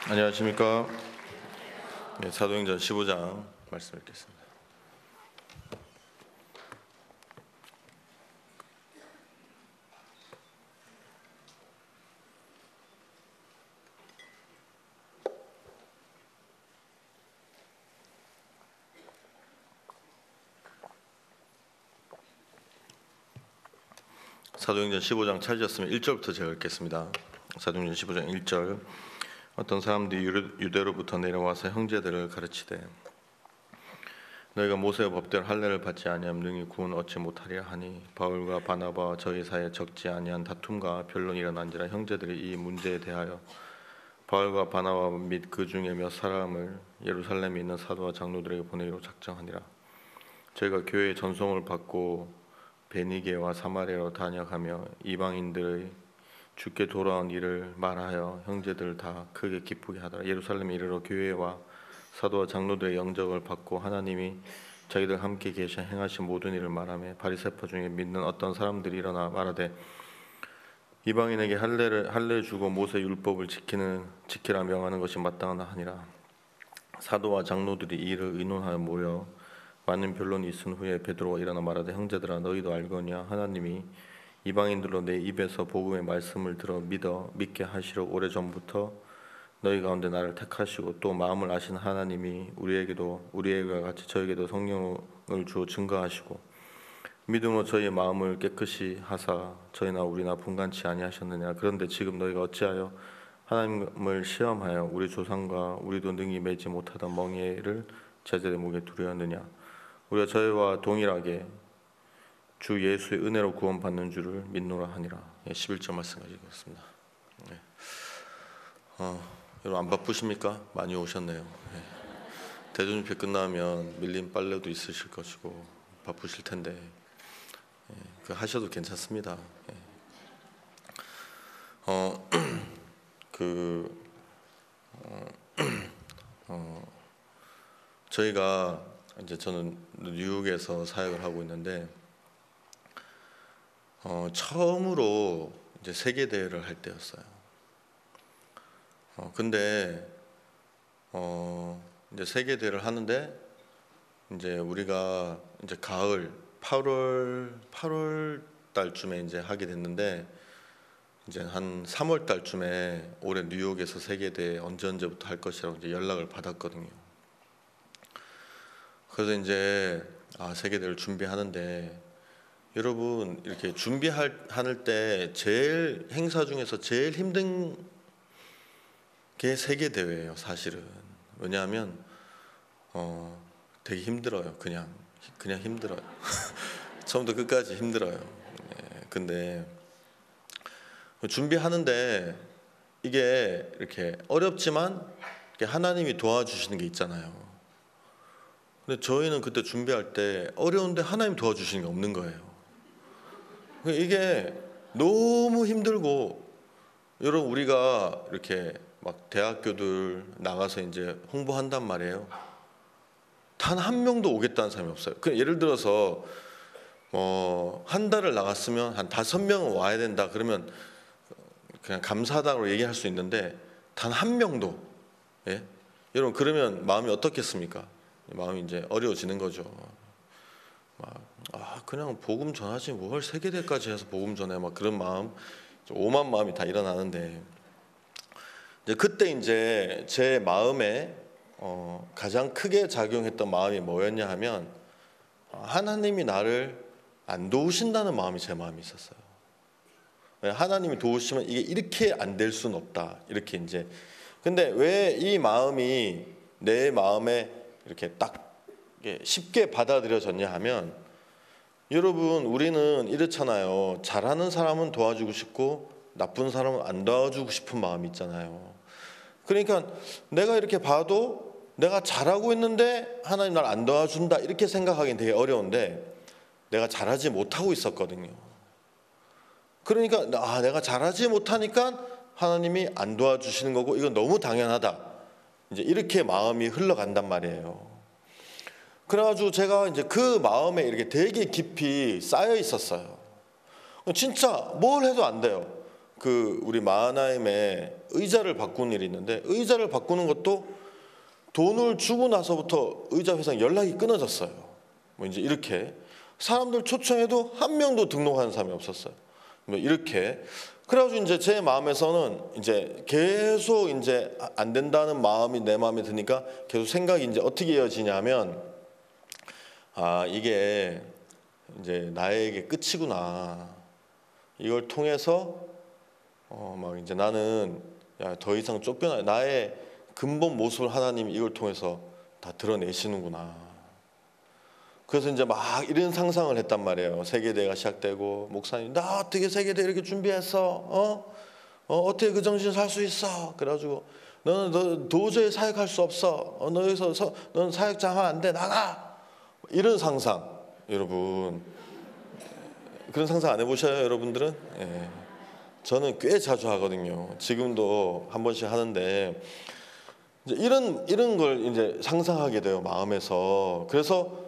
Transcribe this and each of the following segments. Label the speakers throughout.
Speaker 1: 안녕하십니까. 네, 사도행전 15장 말씀 읽겠습니다. 사도행전 15장 찾으셨으면 1절부터 제가 읽겠습니다. 사도행전 15장 1절. 어떤 사람들이 유대로부터 내려와서 형제들을 가르치되 너희가 모세의 법대로 할례를 받지 아니하면 능히 구원 얻지 못하리라 하니 바울과 바나바와 저희 사이에 적지 아니한 다툼과 변론이 일어난지라 형제들이 이 문제에 대하여 바울과 바나바 및 그 중에 몇 사람을 예루살렘에 있는 사도와 장로들에게 보내기로 작정하니라. 저희가 교회의 전송을 받고 베니게와 사마리아로 다녀가며 이방인들의 주께 돌아온 일을 말하여 형제들 다 크게 기쁘게 하더라. 예루살렘에 이르러 교회와 사도와 장로들의 영접을 받고 하나님이 자기들 함께 계셔 행하신 모든 일을 말하며 바리새파 중에 믿는 어떤 사람들이 일어나 말하되 이방인에게 할례 주고 모세 율법을 지키라 명하는 것이 마땅하다 하니라. 사도와 장로들이 이 일을 의논하여 모여 많은 변론이 있은 후에 베드로가 일어나 말하되 형제들아 너희도 알거니와 하나님이 이방인들로 내 입에서 복음의 말씀을 들어 믿게 하시려고 오래전부터 너희 가운데 나를 택하시고 또 마음을 아신 하나님이 우리에게와 같이 저에게도 성령을 주어 증거하시고 믿음으로 저희의 마음을 깨끗이 하사 저희나 우리나 분간치 아니하셨느냐. 그런데 지금 너희가 어찌하여 하나님을 시험하여 우리 조상과 우리도 능히 매지 못하던 멍에를 제자의 목에 두려웠느냐. 우리가 저희와 동일하게 주 예수의 은혜로 구원받는 줄을 믿노라 하니라. 11절 말씀까지 읽었습니다. 네. 여러분 안 바쁘십니까? 많이 오셨네요. 네. 대전집회 끝나면 밀린 빨래도 있으실 것이고 바쁘실 텐데 그 하셔도 괜찮습니다. 저희가 이제 저는 뉴욕에서 사역을 하고 있는데 처음으로 이제 세계 대회를 할 때였어요. 근데 이제 세계 대회를 하는데 이제 우리가 이제 가을 8월 달쯤에 이제 하게 됐는데 이제 한 3월 달쯤에 올해 뉴욕에서 세계 대회 언제부터 할 것이라고 이제 연락을 받았거든요. 그래서 이제 세계 대회를 준비하는데 여러분 이렇게 준비할 때 제일 행사 중에서 제일 힘든 게 세계 대회예요, 사실은. 왜냐하면 되게 힘들어요. 그냥 힘들어요. 처음부터 끝까지 힘들어요. 근데 준비하는데 이게 이렇게 어렵지만 하나님이 도와주시는 게 있잖아요. 근데 저희는 그때 준비할 때 어려운데 하나님 도와주시는 게 없는 거예요. 이게 너무 힘들고 여러분 우리가 이렇게 막 대학교들 나가서 이제 홍보한단 말이에요. 단 한 명도 오겠다는 사람이 없어요. 그냥 예를 들어서 한 달을 나갔으면 한 5명은 와야 된다 그러면 그냥 감사하다고 얘기할 수 있는데 단 한 명도 여러분 그러면 마음이 어떻겠습니까? 마음이 이제 어려워지는 거죠. 그냥 복음 전하지 뭘 세계대까지 해서 복음 전해 막 그런 마음, 오만 마음이 다 일어나는데 이제 그때 이제 제 마음에 가장 크게 작용했던 마음이 뭐였냐 하면 하나님이 나를 안 도우신다는 마음이 제 마음에 있었어요. 하나님이 도우시면 이게 이렇게 안 될 수는 없다. 이렇게 이제 근데 왜 이 마음이 내 마음에 이렇게 딱 쉽게 받아들여졌냐 하면 여러분 우리는 이렇잖아요. 잘하는 사람은 도와주고 싶고 나쁜 사람은 안 도와주고 싶은 마음이 있잖아요. 그러니까 내가 이렇게 봐도 내가 잘하고 있는데 하나님 날 안 도와준다 이렇게 생각하기는 되게 어려운데 내가 잘하지 못하고 있었거든요. 그러니까 내가 잘하지 못하니까 하나님이 안 도와주시는 거고 이건 너무 당연하다. 이제 이렇게 마음이 흘러간단 말이에요. 그래가지고 제가 이제 그 마음에 이렇게 되게 깊이 쌓여 있었어요. 진짜 뭘 해도 안 돼요. 우리 마하나임에 의자를 바꾸는 일이 있는데, 의자를 바꾸는 것도 돈을 주고 나서부터 의자 회사랑 연락이 끊어졌어요. 뭐 이제 이렇게 사람들 초청해도 한 명도 등록하는 사람이 없었어요. 뭐 이렇게 그래가지고 이제 제 마음에서는 이제 계속 이제 안 된다는 마음이 내 마음에 드니까 계속 생각이 이제 어떻게 이어지냐면, 이게 이제 나에게 끝이구나. 이걸 통해서 막 이제 나는 더 이상 쫓겨나, 나의 근본 모습을 하나님이 이걸 통해서 다 드러내시는구나. 그래서 이제 막 이런 상상을 했단 말이에요. 세계대회가 시작되고 목사님, 나 어떻게 세계대회 이렇게 준비했어? 어떻게 그 정신 살 수 있어? 그래가지고 너 도저히 사역할 수 없어. 너 여기서 너는 사역장 하면 안 돼. 나가. 이런 상상. 여러분 그런 상상 안 해보셔요, 여러분들은? 예. 저는 꽤 자주 하거든요. 지금도 한 번씩 하는데 이제 이런 걸 이제 상상하게 돼요, 마음에서. 그래서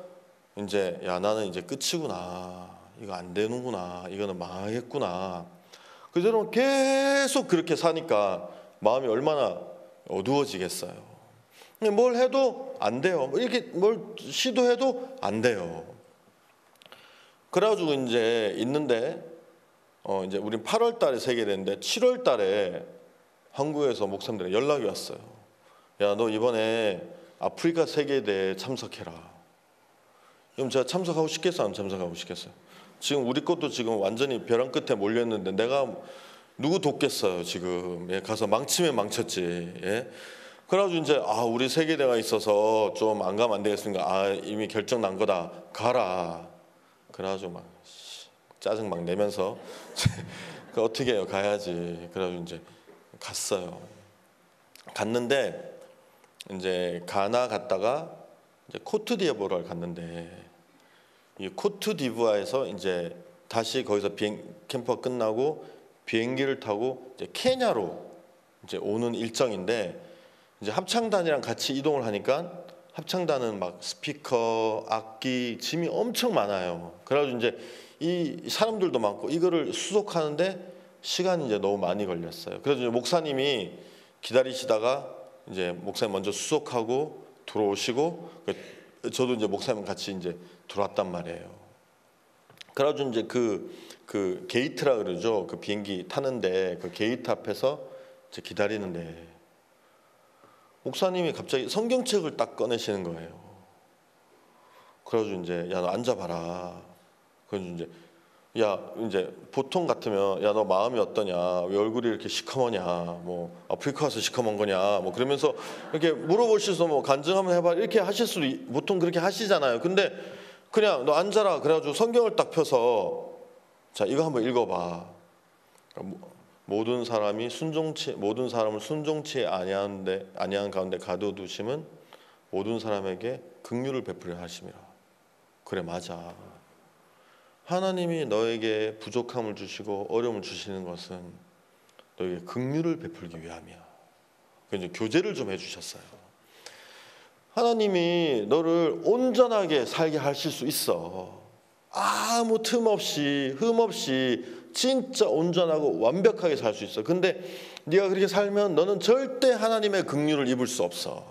Speaker 1: 이제 나는 이제 끝이구나. 이거 안 되는구나. 이거는 망하겠구나. 그래서 여러분 계속 그렇게 사니까 마음이 얼마나 어두워지겠어요. 뭘 해도 안 돼요. 이렇게 뭘 시도해도 안 돼요. 그래가지고 이제 있는데 이제 우린 8월 달에 세계대회인데 7월 달에 한국에서 목사님들이 연락이 왔어요. 야, 너 이번에 아프리카 세계대회에 참석해라. 그럼 제가 참석하고 싶겠어요? 안 참석하고 싶겠어요? 지금 우리 것도 지금 완전히 벼랑 끝에 몰렸는데 내가 누구 돕겠어요 지금. 예, 가서 망치면 망쳤지. 예? 그래가지고 이제 우리 세계대회가 있어서 좀 안 가면 안 되겠습니까? 이미 결정 난 거다. 가라. 그래가지고 막 짜증 막 내면서 어떻게 해요? 가야지. 그래가지고 이제 갔어요. 갔는데 이제 가나 갔다가 이제 코트디부아르를 갔는데, 이 코트디부아르에서 이제 다시 거기서 캠프가 끝나고 비행기를 타고 이제 케냐로 이제 오는 일정인데, 이제 합창단이랑 같이 이동을 하니까 합창단은 막 스피커, 악기, 짐이 엄청 많아요. 그래가지고 이제 이 사람들도 많고 이거를 수속하는데 시간이 이제 너무 많이 걸렸어요. 그래서 이제 목사님이 기다리시다가 이제 목사님 먼저 수속하고 들어오시고, 저도 이제 목사님 같이 이제 들어왔단 말이에요. 그래가지고 이제 그 게이트라 그러죠. 그 비행기 타는데 그 게이트 앞에서 이제 기다리는데 목사님이 갑자기 성경책을 딱 꺼내시는 거예요. 그래가지고 이제 야, 너 앉아봐라. 그래서 이제 보통 같으면 야, 너 마음이 어떠냐, 왜 얼굴이 이렇게 시커머냐, 뭐 아프리카 와서 시커먼 거냐, 뭐 그러면서 이렇게 물어보셔서 뭐 간증 한번 해봐 이렇게 하실 수도 보통 그렇게 하시잖아요. 근데 그냥 너 앉아라. 그래가지고 성경을 딱 펴서 자, 이거 한번 읽어봐. 모든 사람을 순종치 아니한 가운데 가둬두심은 모든 사람에게 긍휼을 베풀려 하심이라. 그래, 맞아. 하나님이 너에게 부족함을 주시고 어려움을 주시는 것은 너에게 긍휼을 베풀기 위함이야. 그래서 교제를 좀 해주셨어요. 하나님이 너를 온전하게 살게 하실 수 있어. 아무 틈 없이 흠 없이 진짜 온전하고 완벽하게 살 수 있어. 근데 네가 그렇게 살면 너는 절대 하나님의 긍휼을 입을 수 없어.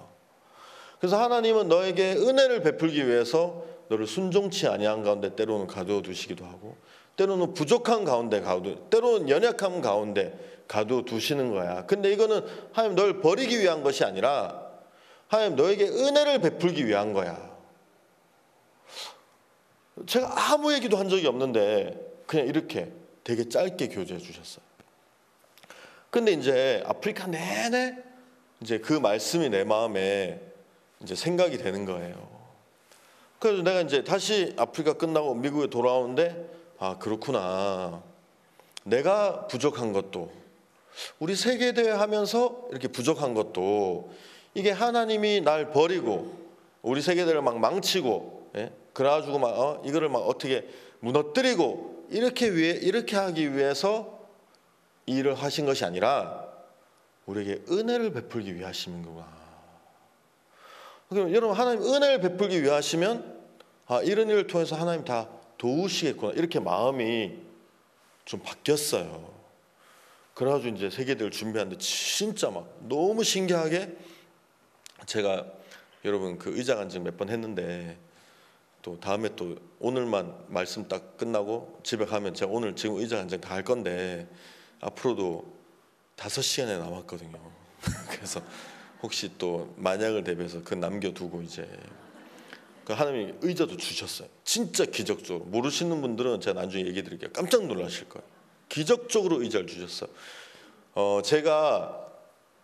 Speaker 1: 그래서 하나님은 너에게 은혜를 베풀기 위해서 너를 순종치 아니한 가운데 때로는 가두어 두시기도 하고, 때로는 부족한 가운데 때로는 연약함 가운데 가두어 두시는 거야. 근데 이거는 하나님 널 버리기 위한 것이 아니라 하나님 너에게 은혜를 베풀기 위한 거야. 제가 아무 얘기도 한 적이 없는데 그냥 이렇게 되게 짧게 교제해 주셨어요. 근데 이제 아프리카 내내 이제 그 말씀이 내 마음에 이제 생각이 되는 거예요. 그래서 내가 이제 다시 아프리카 끝나고 미국에 돌아오는데 그렇구나. 내가 부족한 것도, 우리 세계대회 하면서 이렇게 부족한 것도, 이게 하나님이 날 버리고 우리 세계대회를 막 망치고, 그래가지고 이거를 막 어떻게 무너뜨리고 이렇게 하기 위해서 일을 하신 것이 아니라 우리에게 은혜를 베풀기 위하심이구나. 그럼 여러분, 하나님 은혜를 베풀기 위하시면 이런 일을 통해서 하나님 다 도우시겠구나, 이렇게 마음이 좀 바뀌었어요. 그래가지고 이제 세계대회를 준비하는데 진짜 막 너무 신기하게 제가 여러분 그 의자 간증 몇 번 했는데 또 다음에 또 오늘만 말씀 딱 끝나고 집에 가면 제가 오늘 지금 의자 간증 다 할 건데 앞으로도 5시간에 남았거든요. 그래서 혹시 또 만약을 대비해서 그 남겨두고 이제 그 하나님이 의자도 주셨어요. 진짜 기적적으로. 모르시는 분들은 제가 나중에 얘기 드릴게요. 깜짝 놀라실 거예요. 기적적으로 의자를 주셨어요. 제가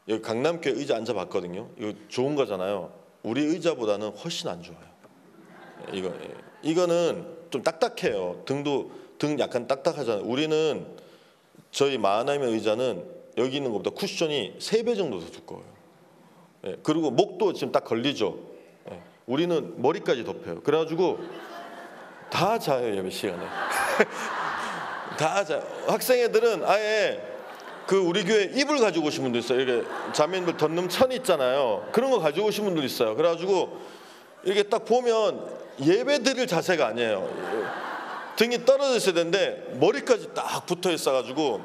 Speaker 1: 여기 강남교회 의자 앉아봤거든요. 이거 좋은 거잖아요. 우리 의자보다는 훨씬 안 좋아요. 이거는 좀 딱딱해요. 등 약간 딱딱하잖아요. 우리는 저희 마하나임의 의자는 여기 있는 것보다 쿠션이 3배 정도 더 두꺼워요. 그리고 목도 지금 딱 걸리죠. 우리는 머리까지 덮여요. 그래가지고 다 자요, 예배 시간에. 다 자요. 학생 애들은 아예 그 우리 교회 이불 가지고 오신 분도 있어요. 이렇게 자매님들 덮는 천 있잖아요. 그런 거 가지고 오신 분들 있어요. 그래가지고 이렇게 딱 보면 예배 드릴 자세가 아니에요. 등이 떨어져 있어야 되는데 머리까지 딱 붙어 있어가지고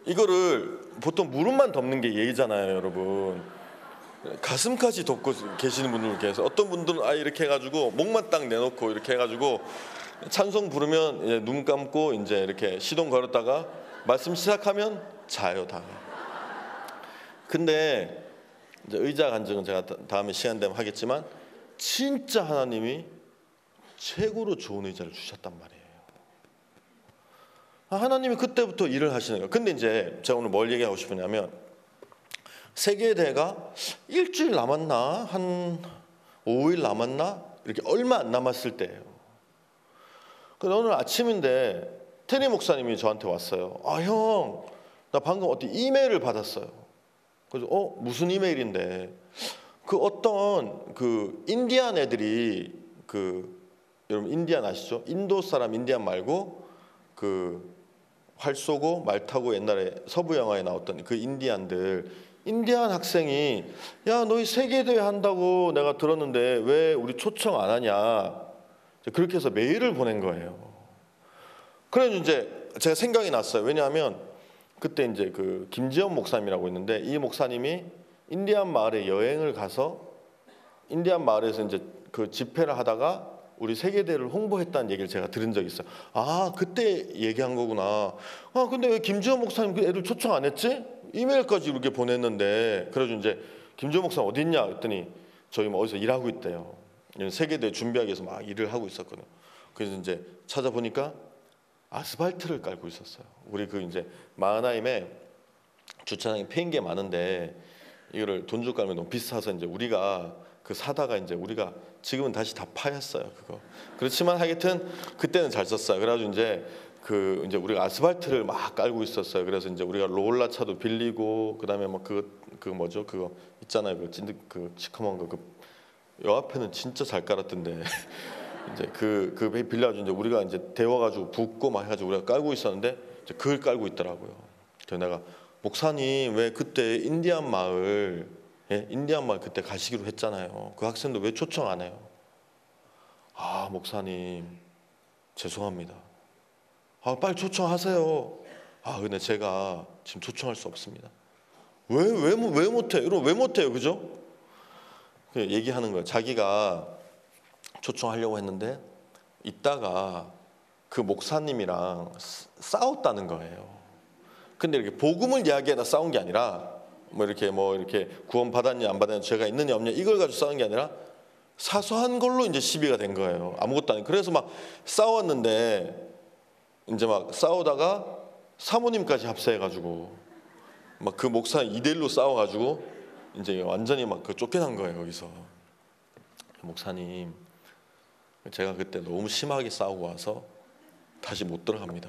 Speaker 1: 이거를 보통 무릎만 덮는 게 예의잖아요, 여러분. 가슴까지 덮고 계시는 분들 계세요. 어떤 분들은 아예 이렇게 해가지고 목만 딱 내놓고 이렇게 해가지고 찬송 부르면 이제 눈 감고 이제 이렇게 시동 걸었다가 말씀 시작하면 자요 다. 근데 이제 의자 간증은 제가 다음에 시간 되면 하겠지만 진짜 하나님이 최고로 좋은 의자를 주셨단 말이에요. 하나님이 그때부터 일을 하시는 거예요. 근데 이제 제가 오늘 뭘 얘기하고 싶으냐면 세계대회가 일주일 남았나 한 5일 남았나 이렇게 얼마 안 남았을 때예요. 근데 오늘 아침인데 테리 목사님이 저한테 왔어요. 형, 나 방금 어떤 이메일을 받았어요. 그래서 무슨 이메일인데 그 어떤 그 인디안 애들이 여러분 인디안 아시죠? 인도 사람 인디안 말고 활 쏘고 말 타고 옛날에 서부 영화에 나왔던 그 인디안 학생이 야 너희 세계대회 한다고 내가 들었는데 왜 우리 초청 안 하냐 그렇게 해서 메일을 보낸 거예요. 그래서 이제 제가 생각이 났어요. 왜냐하면 그때 이제 그 김지현 목사님이라고 있는데 이 목사님이 인디안 마을에 여행을 가서 인디안 마을에서 이제 그 집회를 하다가 우리 세계대회를 홍보했다는 얘기를 제가 들은 적이 있어요. 그때 얘기한 거구나. 근데 왜 김지현 목사님 그 애들 초청 안 했지? 이메일까지 이렇게 보냈는데 그래서 이제 김지현 목사님 어디 있냐 했더니 저희 뭐 어디서 일하고 있대요. 세계대회 준비하기 위해서 막 일을 하고 있었거든요. 그래서 이제 찾아보니까 아스팔트를 깔고 있었어요. 우리 그 이제 마하나임에 주차장에 패인 게 많은데 이거를 돈 주고 깔면 너무 비싸서 이제 우리가 그 사다가 이제 우리가 지금은 다시 다 파였어요. 그거. 그렇지만 하여튼 그때는 잘 썼어요. 그래가지고 이제 우리가 아스팔트를 막 깔고 있었어요. 그래서 이제 우리가 롤라 차도 빌리고 그다음에 뭐 뭐죠? 그거 있잖아요. 그 시커먼 거 요 앞에는 진짜 잘 깔았던데. 이제 그 빌려가지고 이제 우리가 이제 데워가지고 붓고 막 해가지고 우리가 깔고 있었는데 이제 그걸 깔고 있더라고요. 그래서 내가 목사님 왜 그때 인디안 마을 그때 가시기로 했잖아요. 그 학생도 왜 초청 안 해요? 목사님 죄송합니다. 빨리 초청하세요. 근데 제가 지금 초청할 수 없습니다. 왜 못해? 이러면 왜 못해요, 그죠? 얘기하는 거예요. 자기가 초청하려고 했는데 이따가 그 목사님이랑 싸웠다는 거예요. 근데 이렇게 복음을 이야기하다 싸운 게 아니라 뭐 이렇게 구원 받았냐 안 받았냐 죄가 있느냐 없냐 이걸 가지고 싸운 게 아니라 사소한 걸로 이제 시비가 된 거예요. 아무것도 아니고. 그래서 막 싸웠는데 이제 막 싸우다가 사모님까지 합세해가지고 막 그 목사 2대1로 싸워가지고 이제 완전히 막 쫓겨난 거예요. 여기서 목사님 제가 그때 너무 심하게 싸우고 와서 다시 못 들어갑니다.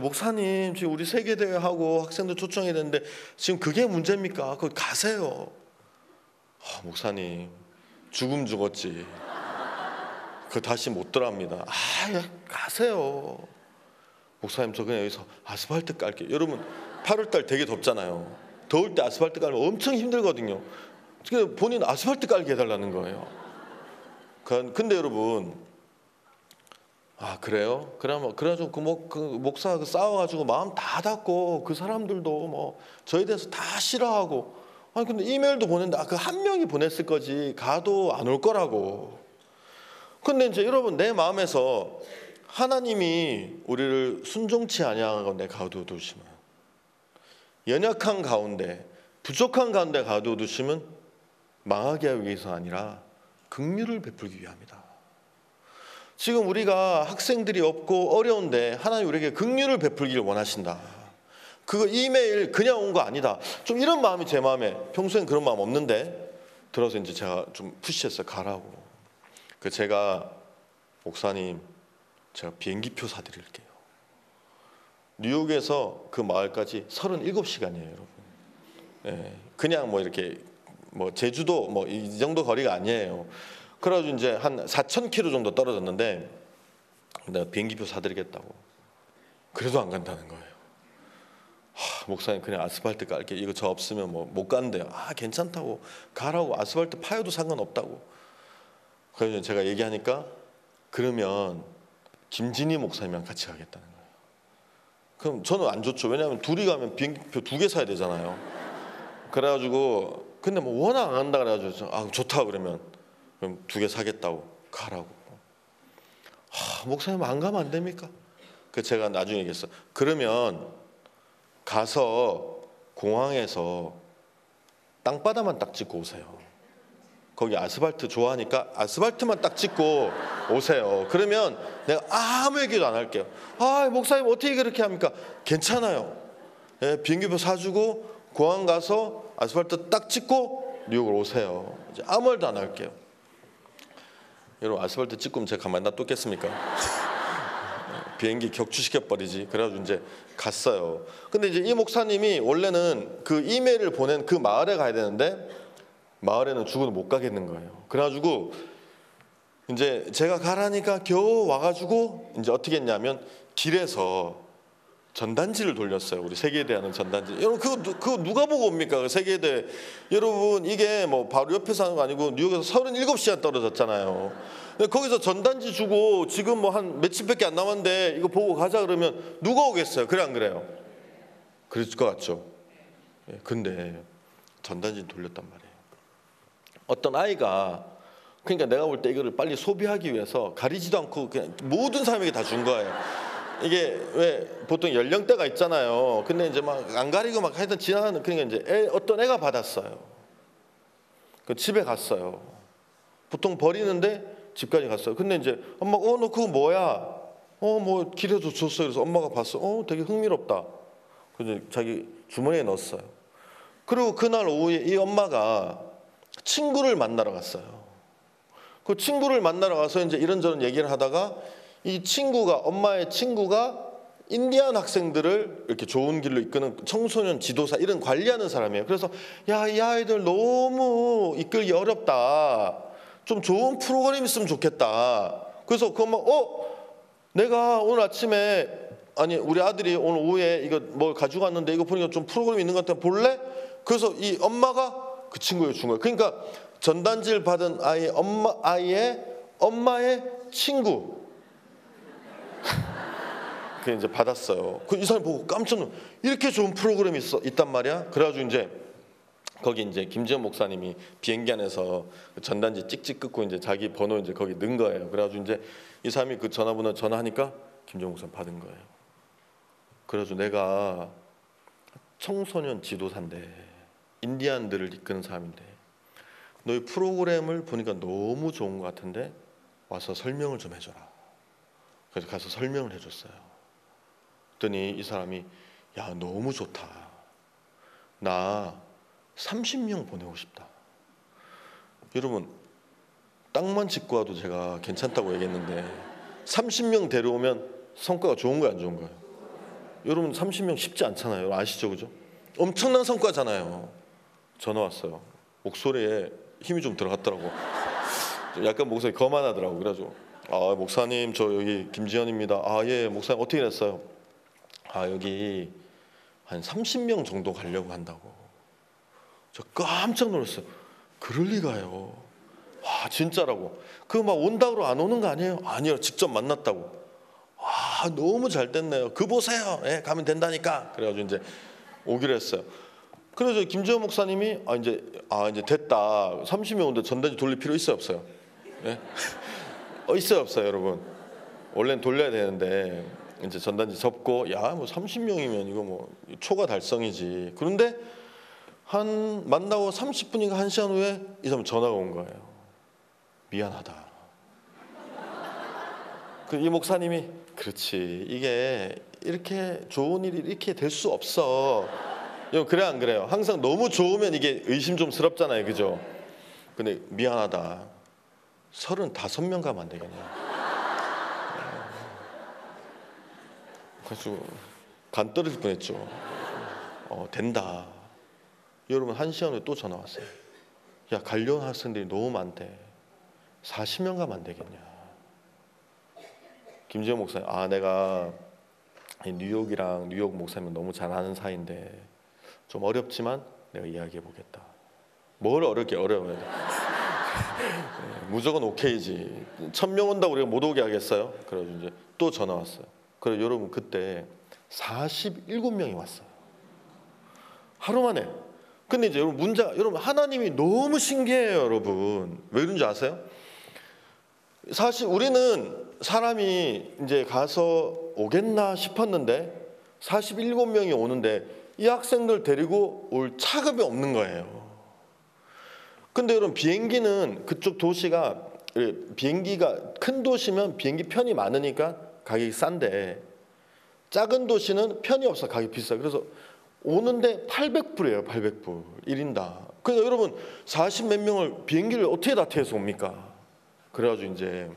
Speaker 1: 목사님 지금 우리 세계대회 하고 학생들 초청해야 되는데 지금 그게 문제입니까? 거기 가세요. 목사님 죽음 죽었지. 다시 못 들어갑니다. 가세요. 목사님 저 그냥 여기서 아스팔트 깔게요. 여러분 8월달 되게 덥잖아요. 더울 때 아스팔트 깔면 엄청 힘들거든요. 본인 아스팔트 깔게 해달라는 거예요. 근데 여러분 아 그래요? 그래가지고 그 목사 싸워가지고 마음 다 닫고 그 사람들도 뭐 저에 대해서 다 싫어하고 아니 근데 이메일도 보냈는데 그 한 명이 보냈을 거지 가도 안 올 거라고. 근데 이제 여러분 내 마음에서 하나님이 우리를 순종치 아니하건대 가두어두시면 연약한 가운데 부족한 가운데 가두어두시면 망하게 하기 위해서 아니라 긍휼을 베풀기 위함이다. 지금 우리가 학생들이 없고 어려운데 하나님 우리에게 긍휼을 베풀기를 원하신다. 그거 이메일 그냥 온 거 아니다. 좀 이런 마음이 제 마음에 평소엔 그런 마음 없는데 들어서 이제 제가 좀 푸시했어요. 가라고. 그 제가 목사님 제가 비행기표 사드릴게요. 뉴욕에서 그 마을까지 37시간이에요, 여러분. 예, 그냥 뭐 이렇게 뭐 제주도 뭐 이 정도 거리가 아니에요. 그래가지고 이제 한 4,000km 정도 떨어졌는데 내가 비행기표 사드리겠다고. 그래도 안 간다는 거예요. 목사님 그냥 아스팔트 깔게. 이거 저 없으면 뭐 못 간대요. 괜찮다고 가라고. 아스팔트 파여도 상관없다고. 그래서 제가 얘기하니까 그러면 김진희 목사님이랑 같이 가겠다는 거예요. 그럼 저는 안 좋죠. 왜냐하면 둘이 가면 비행기표 2개 사야 되잖아요. 그래가지고 근데 뭐 워낙 안 간다 그래가지고 좋다 그러면 그럼 2개 사겠다고 가라고. 목사님 안 가면 안 됩니까? 그 제가 나중에 얘기했어. 그러면 가서 공항에서 땅바닥만 딱 찍고 오세요. 거기 아스팔트 좋아하니까 아스팔트만 딱 찍고 오세요. 그러면 내가 아무 얘기도 안 할게요. 목사님 어떻게 그렇게 합니까? 괜찮아요. 예, 비행기표 사주고 공항 가서 아스팔트 딱 찍고 뉴욕으로 오세요. 이제 아무 말도 안 할게요. 여러분 아스팔트 찍고 제가 가만히 놔뒀겠습니까? 비행기 격추시켜버리지. 그래가지고 이제 갔어요. 근데 이제 이 목사님이 원래는 그 이메일을 보낸 그 마을에 가야 되는데 마을에는 죽어도 못 가겠는 거예요. 그래가지고 이제 제가 가라니까 겨우 와가지고 이제 어떻게 했냐면 길에서 전단지를 돌렸어요. 우리 세계대회 하는 전단지. 여러분 그거 누가 보고 옵니까? 세계대회. 여러분 이게 뭐 바로 옆에서 하는 거 아니고 뉴욕에서 37시간 떨어졌잖아요. 거기서 전단지 주고 지금 뭐 한 며칠밖에 안 남았는데 이거 보고 가자 그러면 누가 오겠어요? 그래 안 그래요? 그랬을 것 같죠. 근데 전단지를 돌렸단 말이에요. 어떤 아이가 그러니까 내가 볼 때 이거를 빨리 소비하기 위해서 가리지도 않고 그냥 모든 사람에게 다 준 거예요. 이게 왜 보통 연령대가 있잖아요. 근데 이제 막 안 가리고 막 하여튼 지나가는 그러니까 이제 어떤 애가 받았어요. 그 집에 갔어요. 보통 버리는데 집까지 갔어요. 근데 이제 엄마 너 그거 뭐야? 뭐 길에서 줬어요. 그래서 엄마가 봤어. 되게 흥미롭다. 그래서 자기 주머니에 넣었어요. 그리고 그날 오후에 이 엄마가 친구를 만나러 갔어요. 그 친구를 만나러 가서 이제 이런저런 얘기를 하다가 이 친구가 엄마의 친구가 인디안 학생들을 이렇게 좋은 길로 이끄는 청소년 지도사 이런 관리하는 사람이에요. 그래서 이 아이들 너무 이끌기 어렵다. 좀 좋은 프로그램 있으면 좋겠다. 그래서 그 엄마 내가 오늘 아침에 우리 아들이 오늘 오후에 이거 뭘 가지고 왔는데 이거 보니까 좀 프로그램 있는 것 같아 볼래? 그래서 이 엄마가 그 친구에게 준 거예요. 그러니까 전단지를 받은 아이의 엄마의 친구. 그 이제 받았어요. 이 사람 보고 깜짝 놀라. 이렇게 좋은 프로그램이 있단 말이야. 그래가지고 이제 거기 이제 김지현 목사님이 비행기 안에서 전단지 찍찍 끊고 이제 자기 번호 이제 거기 넣은 거예요. 그래가지고 이제 이 사람이 그 전화번호 전화하니까 김지현 목사님 받은 거예요. 그래가지고 내가 청소년 지도사인데 인디안들을 이끄는 사람인데 너희 프로그램을 보니까 너무 좋은 것 같은데 와서 설명을 좀 해줘라. 그래서 가서 설명을 해줬어요. 그랬더니 이 사람이 너무 좋다. 나 30명 보내고 싶다. 여러분 땅만 짓고 와도 제가 괜찮다고 얘기했는데 30명 데려오면 성과가 좋은 거예요, 안 좋은 거예요? 여러분 30명 쉽지 않잖아요. 여러분 아시죠, 그죠? 엄청난 성과잖아요. 전화 왔어요. 목소리에 힘이 좀 들어갔더라고. 약간 목소리 거만하더라고. 그래가지고 목사님 저 여기 김지현입니다. 예 목사님 어떻게 됐어요? 여기 한 30명 정도 가려고 한다고. 저 깜짝 놀랐어요. 그럴 리가요. 진짜라고. 그 막 온다고 안 오는 거 아니에요? 아니요, 직접 만났다고. 너무 잘 됐네요. 그 보세요. 예, 가면 된다니까. 그래가지고 이제 오기로 했어요. 그래서 김재원 목사님이 이제 됐다. 30명 오는데 전단지 돌릴 필요 있어요, 없어요? 예? 있어요, 없어요, 여러분? 원래는 돌려야 되는데 이제 전단지 접고 야, 뭐 30명이면 이거 뭐 초과 달성이지. 그런데 한 만나고 30분인가 1시간 후에 이 사람 전화가 온 거예요. 미안하다. 이 목사님이 그렇지, 이게 이렇게 좋은 일이 이렇게 될 수 없어. 그래 안 그래요? 항상 너무 좋으면 이게 의심 좀 스럽잖아요, 그죠? 근데 미안하다. 35명 가면 안 되겠냐? 그래서 간 떨어질 뻔했죠. 된다. 여러분 1시간 후에 또 전화 왔어요. 야, 관련 학생들이 너무 많대. 40명 가면 안 되겠냐? 김재원 목사님, 내가 뉴욕이랑 뉴욕 목사님 너무 잘 아는 사이인데 좀 어렵지만 내가 이야기해 보겠다. 뭘 어렵게 어려워요. 무조건 오케이지. 1000명 온다고 우리가 못 오게 하겠어요? 그래서 이제 또 전화 왔어요. 그래서 여러분 그때 47명이 왔어요. 하루 만에. 근데 이제 여러분 하나님이 너무 신기해요, 여러분. 왜 그런지 아세요? 사실 우리는 사람이 이제 가서 오겠나 싶었는데 47명이 오는데 이 학생들 데리고 올 차급이 없는 거예요. 근데 여러분 비행기는 그쪽 도시가 비행기가 큰 도시면 비행기 편이 많으니까 가격이 싼데 작은 도시는 편이 없어 가격이 비싸요. 그래서 오는데 800불이에요. 800불 1인당. 그러니까 여러분 40 몇 명을 비행기를 어떻게 다 태워서 옵니까? 그래가지고 이제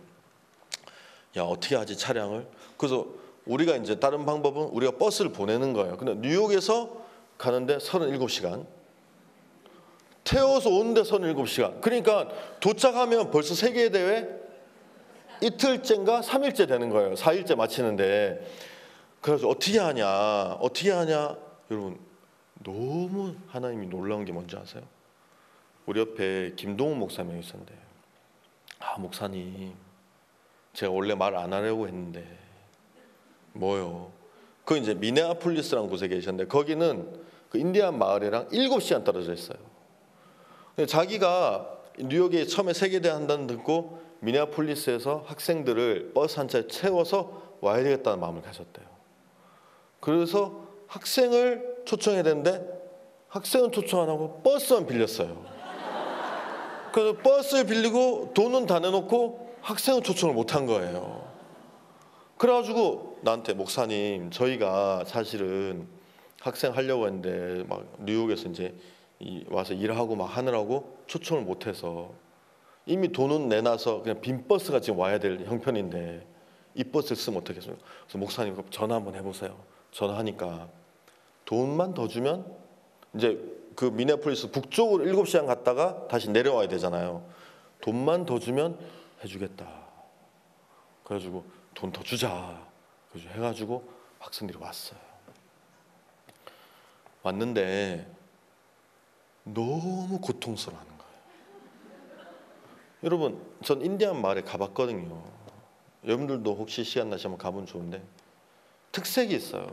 Speaker 1: 야, 어떻게 하지 차량을? 그래서 우리가 이제 다른 방법은 우리가 버스를 보내는 거예요. 근데 뉴욕에서 가는데 37시간, 태워서 오는데 37시간. 그러니까 도착하면 벌써 세계대회 이틀째인가 3일째 되는 거예요. 4일째 마치는데. 그래서 어떻게 하냐? 여러분 너무 하나님이 놀라운 게 뭔지 아세요? 우리 옆에 김동훈 목사님이 있었는데, 목사님, 제가 원래 말 안 하려고 했는데 뭐요? 그 이제 미네아폴리스라는 곳에 계셨는데 거기는 그 인디안 마을이랑 7시간 떨어져 있어요. 자기가 뉴욕에 처음에 세계대회 한다는 듣고 미네아폴리스에서 학생들을 버스 한 차에 채워서 와야 되겠다는 마음을 가졌대요. 그래서 학생을 초청해야 되는데 학생은 초청 안 하고 버스만 빌렸어요. 그래서 버스를 빌리고 돈은 다 내놓고 학생은 초청을 못한 거예요. 그래가지고 나한테 목사님, 저희가 사실은 학생 하려고 했는데 막 뉴욕에서 이제 와서 일하고 막 하느라고 초청을 못해서 이미 돈은 내놔서 그냥 빈 버스가 지금 와야 될 형편인데 이 버스를 쓰면 어떻겠어요? 그래서 목사님 전화 한번 해보세요. 전화하니까 돈만 더 주면 이제 그 미네아폴리스 북쪽으로 7시간 갔다가 다시 내려와야 되잖아요. 돈만 더 주면 해주겠다. 그래가지고 돈 더 주자. 그래서 해가지고 학생들이 왔어요. 왔는데 너무 고통스러워하는 거예요. 여러분, 전 인디안 마을에 가봤거든요. 여러분들도 혹시 시간 나시면 가보면 좋은데 특색이 있어요.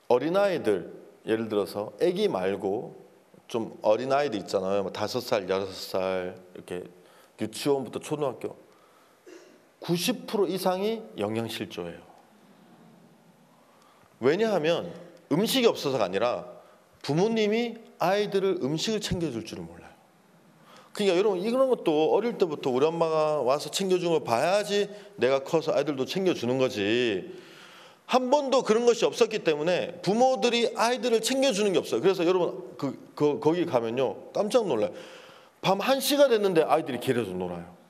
Speaker 1: 어린아이들, 예를 들어서 아기 말고 좀 어린아이들 있잖아요. 5살, 6살 이렇게 유치원부터 초등학교 90% 이상이 영양실조예요. 왜냐하면 음식이 없어서가 아니라 부모님이 아이들을 음식을 챙겨줄 줄을 몰라요. 그러니까 여러분 이런 것도 어릴 때부터 우리 엄마가 와서 챙겨주는 걸 봐야지 내가 커서 아이들도 챙겨주는 거지. 한 번도 그런 것이 없었기 때문에 부모들이 아이들을 챙겨주는 게 없어요. 그래서 여러분 거기 가면요 깜짝 놀라요. 밤 1시가 됐는데 아이들이 길에서 놀아요.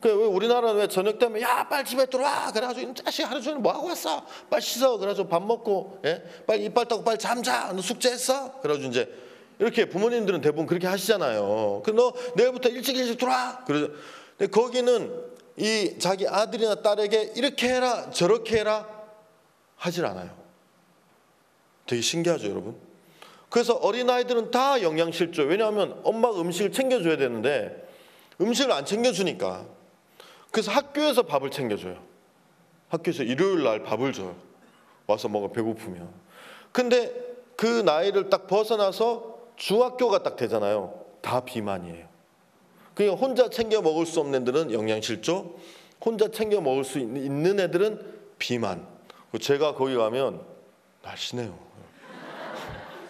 Speaker 1: 왜 우리나라는 왜 저녁 되면 야 빨리 집에 들어와 그래가지고 이 자식 하루 종일 뭐 하고 왔어? 빨리 씻어. 그래가지고 밥 먹고 빨리 이빨 닦고 빨리 잠자. 너 숙제했어? 그래가지고 이제 이렇게 부모님들은 대부분 그렇게 하시잖아요. 너 내일부터 일찍 들어와. 그래서 거기는 이 자기 아들이나 딸에게 이렇게 해라 저렇게 해라 하질 않아요. 되게 신기하죠, 여러분. 그래서 어린아이들은 다 영양실조. 왜냐하면 엄마가 음식을 챙겨줘야 되는데 음식을 안 챙겨주니까. 그래서 학교에서 밥을 챙겨줘요. 학교에서 일요일 날 밥을 줘요. 와서 먹어 배고프면. 근데 그 나이를 딱 벗어나서 중학교가 딱 되잖아요. 다 비만이에요. 그러니까 혼자 챙겨 먹을 수 없는 애들은 영양실조, 혼자 챙겨 먹을 수 있는 애들은 비만. 제가 거기 가면 날씬해요.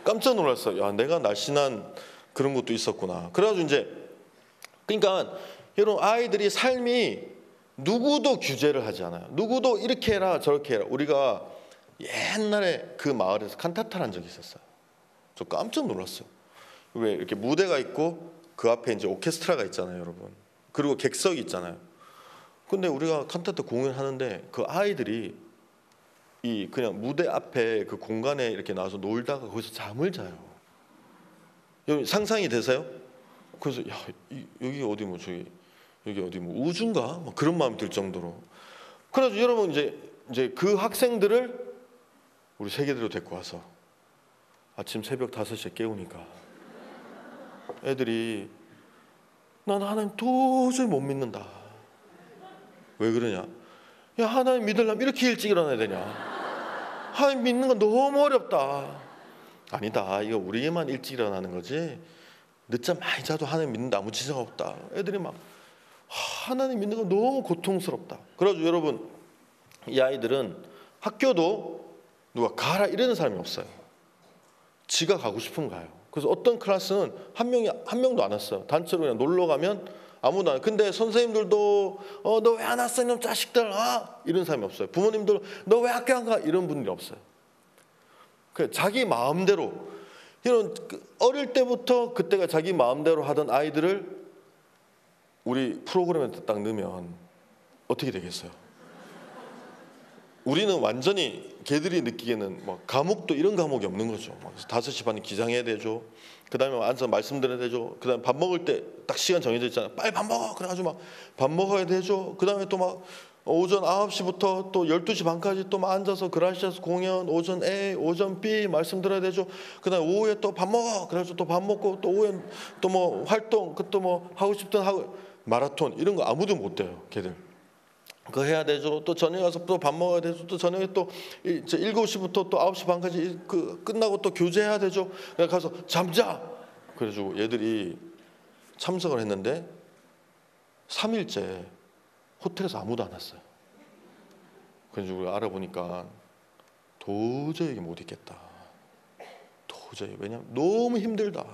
Speaker 1: 깜짝 놀랐어요. 야, 내가 날씬한 그런 것도 있었구나. 그래가지고 이제 그러니까 여러분 아이들이 삶이 누구도 규제를 하지 않아요. 누구도 이렇게 해라 저렇게 해라. 우리가 옛날에 그 마을에서 칸타타를 한 적이 있었어요. 저 깜짝 놀랐어요. 왜 이렇게 무대가 있고 그 앞에 이제 오케스트라가 있잖아요, 여러분. 그리고 객석이 있잖아요. 근데 우리가 칸타타 공연하는데 그 아이들이 이 그냥 무대 앞에 그 공간에 이렇게 나와서 놀다가 거기서 잠을 자요. 여러분 상상이 되세요? 그래서 야, 여기 어디 뭐 저기 여기 어디 뭐 우주인가? 뭐 그런 마음이 들 정도로. 그래서 여러분 이제 그 학생들을 우리 세계대로 데리고 와서 아침 새벽 5시에 깨우니까 애들이 난 하나님 도저히 못 믿는다. 왜 그러냐? 야, 하나님 믿으려면 이렇게 일찍 일어나야 되냐? 하나님 믿는 건 너무 어렵다. 아니다. 이거 우리만 일찍 일어나는 거지. 늦잠 많이 자도 하나님 믿는다 아무 지장 없다. 애들이 막 하나님 믿는 건 너무 고통스럽다. 그래가지고 여러분 이 아이들은 학교도 누가 가라 이러는 사람이 없어요. 지가 가고 싶으면 가요. 그래서 어떤 클래스는 한 명도 안 왔어요. 단체로 그냥 놀러 가면 아무도 안. 근데 선생님들도 너 왜 안 왔어 이놈 자식들 이런 사람이 없어요. 부모님들 너 왜 학교 안 가 이런 분들이 없어요. 그냥 자기 마음대로 이런 어릴 때부터 그때가 자기 마음대로 하던 아이들을 우리 프로그램에 딱 넣으면 어떻게 되겠어요? 우리는 완전히 걔들이 느끼기에는 뭐 과목도 이런 과목이 없는 거죠. 5시 반에 기상해야 되죠. 그 다음에 앉아서 말씀 드려야 되죠. 그 다음에 밥 먹을 때 딱 시간 정해져 있잖아요. 빨리 밥 먹어. 그래가지고 막 밥 먹어야 되죠. 그 다음에 또 막 오전 9시부터 또 12시 반까지 또 막 앉아서 그라시아스 공연, 오전 A, 오전 B 말씀 들어야 되죠. 그 다음에 오후에 또 밥 먹어. 그래가지고 또 밥 먹고 또 오후에 또 뭐 활동, 그 또 뭐 하고 싶든 하고 마라톤 이런 거 아무도 못 돼요. 걔들. 그거 해야 되죠. 또 저녁에 가서 또 밥 먹어야 되죠. 또 저녁에 또 7시부터 또 9시 반까지 끝나고 또 교제해야 되죠. 그래서 가서 잠자. 그래가지고 얘들이 참석을 했는데 3일째 호텔에서 아무도 안 왔어요. 그래서 우리가 알아보니까 도저히 못 있겠다. 도저히. 왜냐면 너무 힘들다.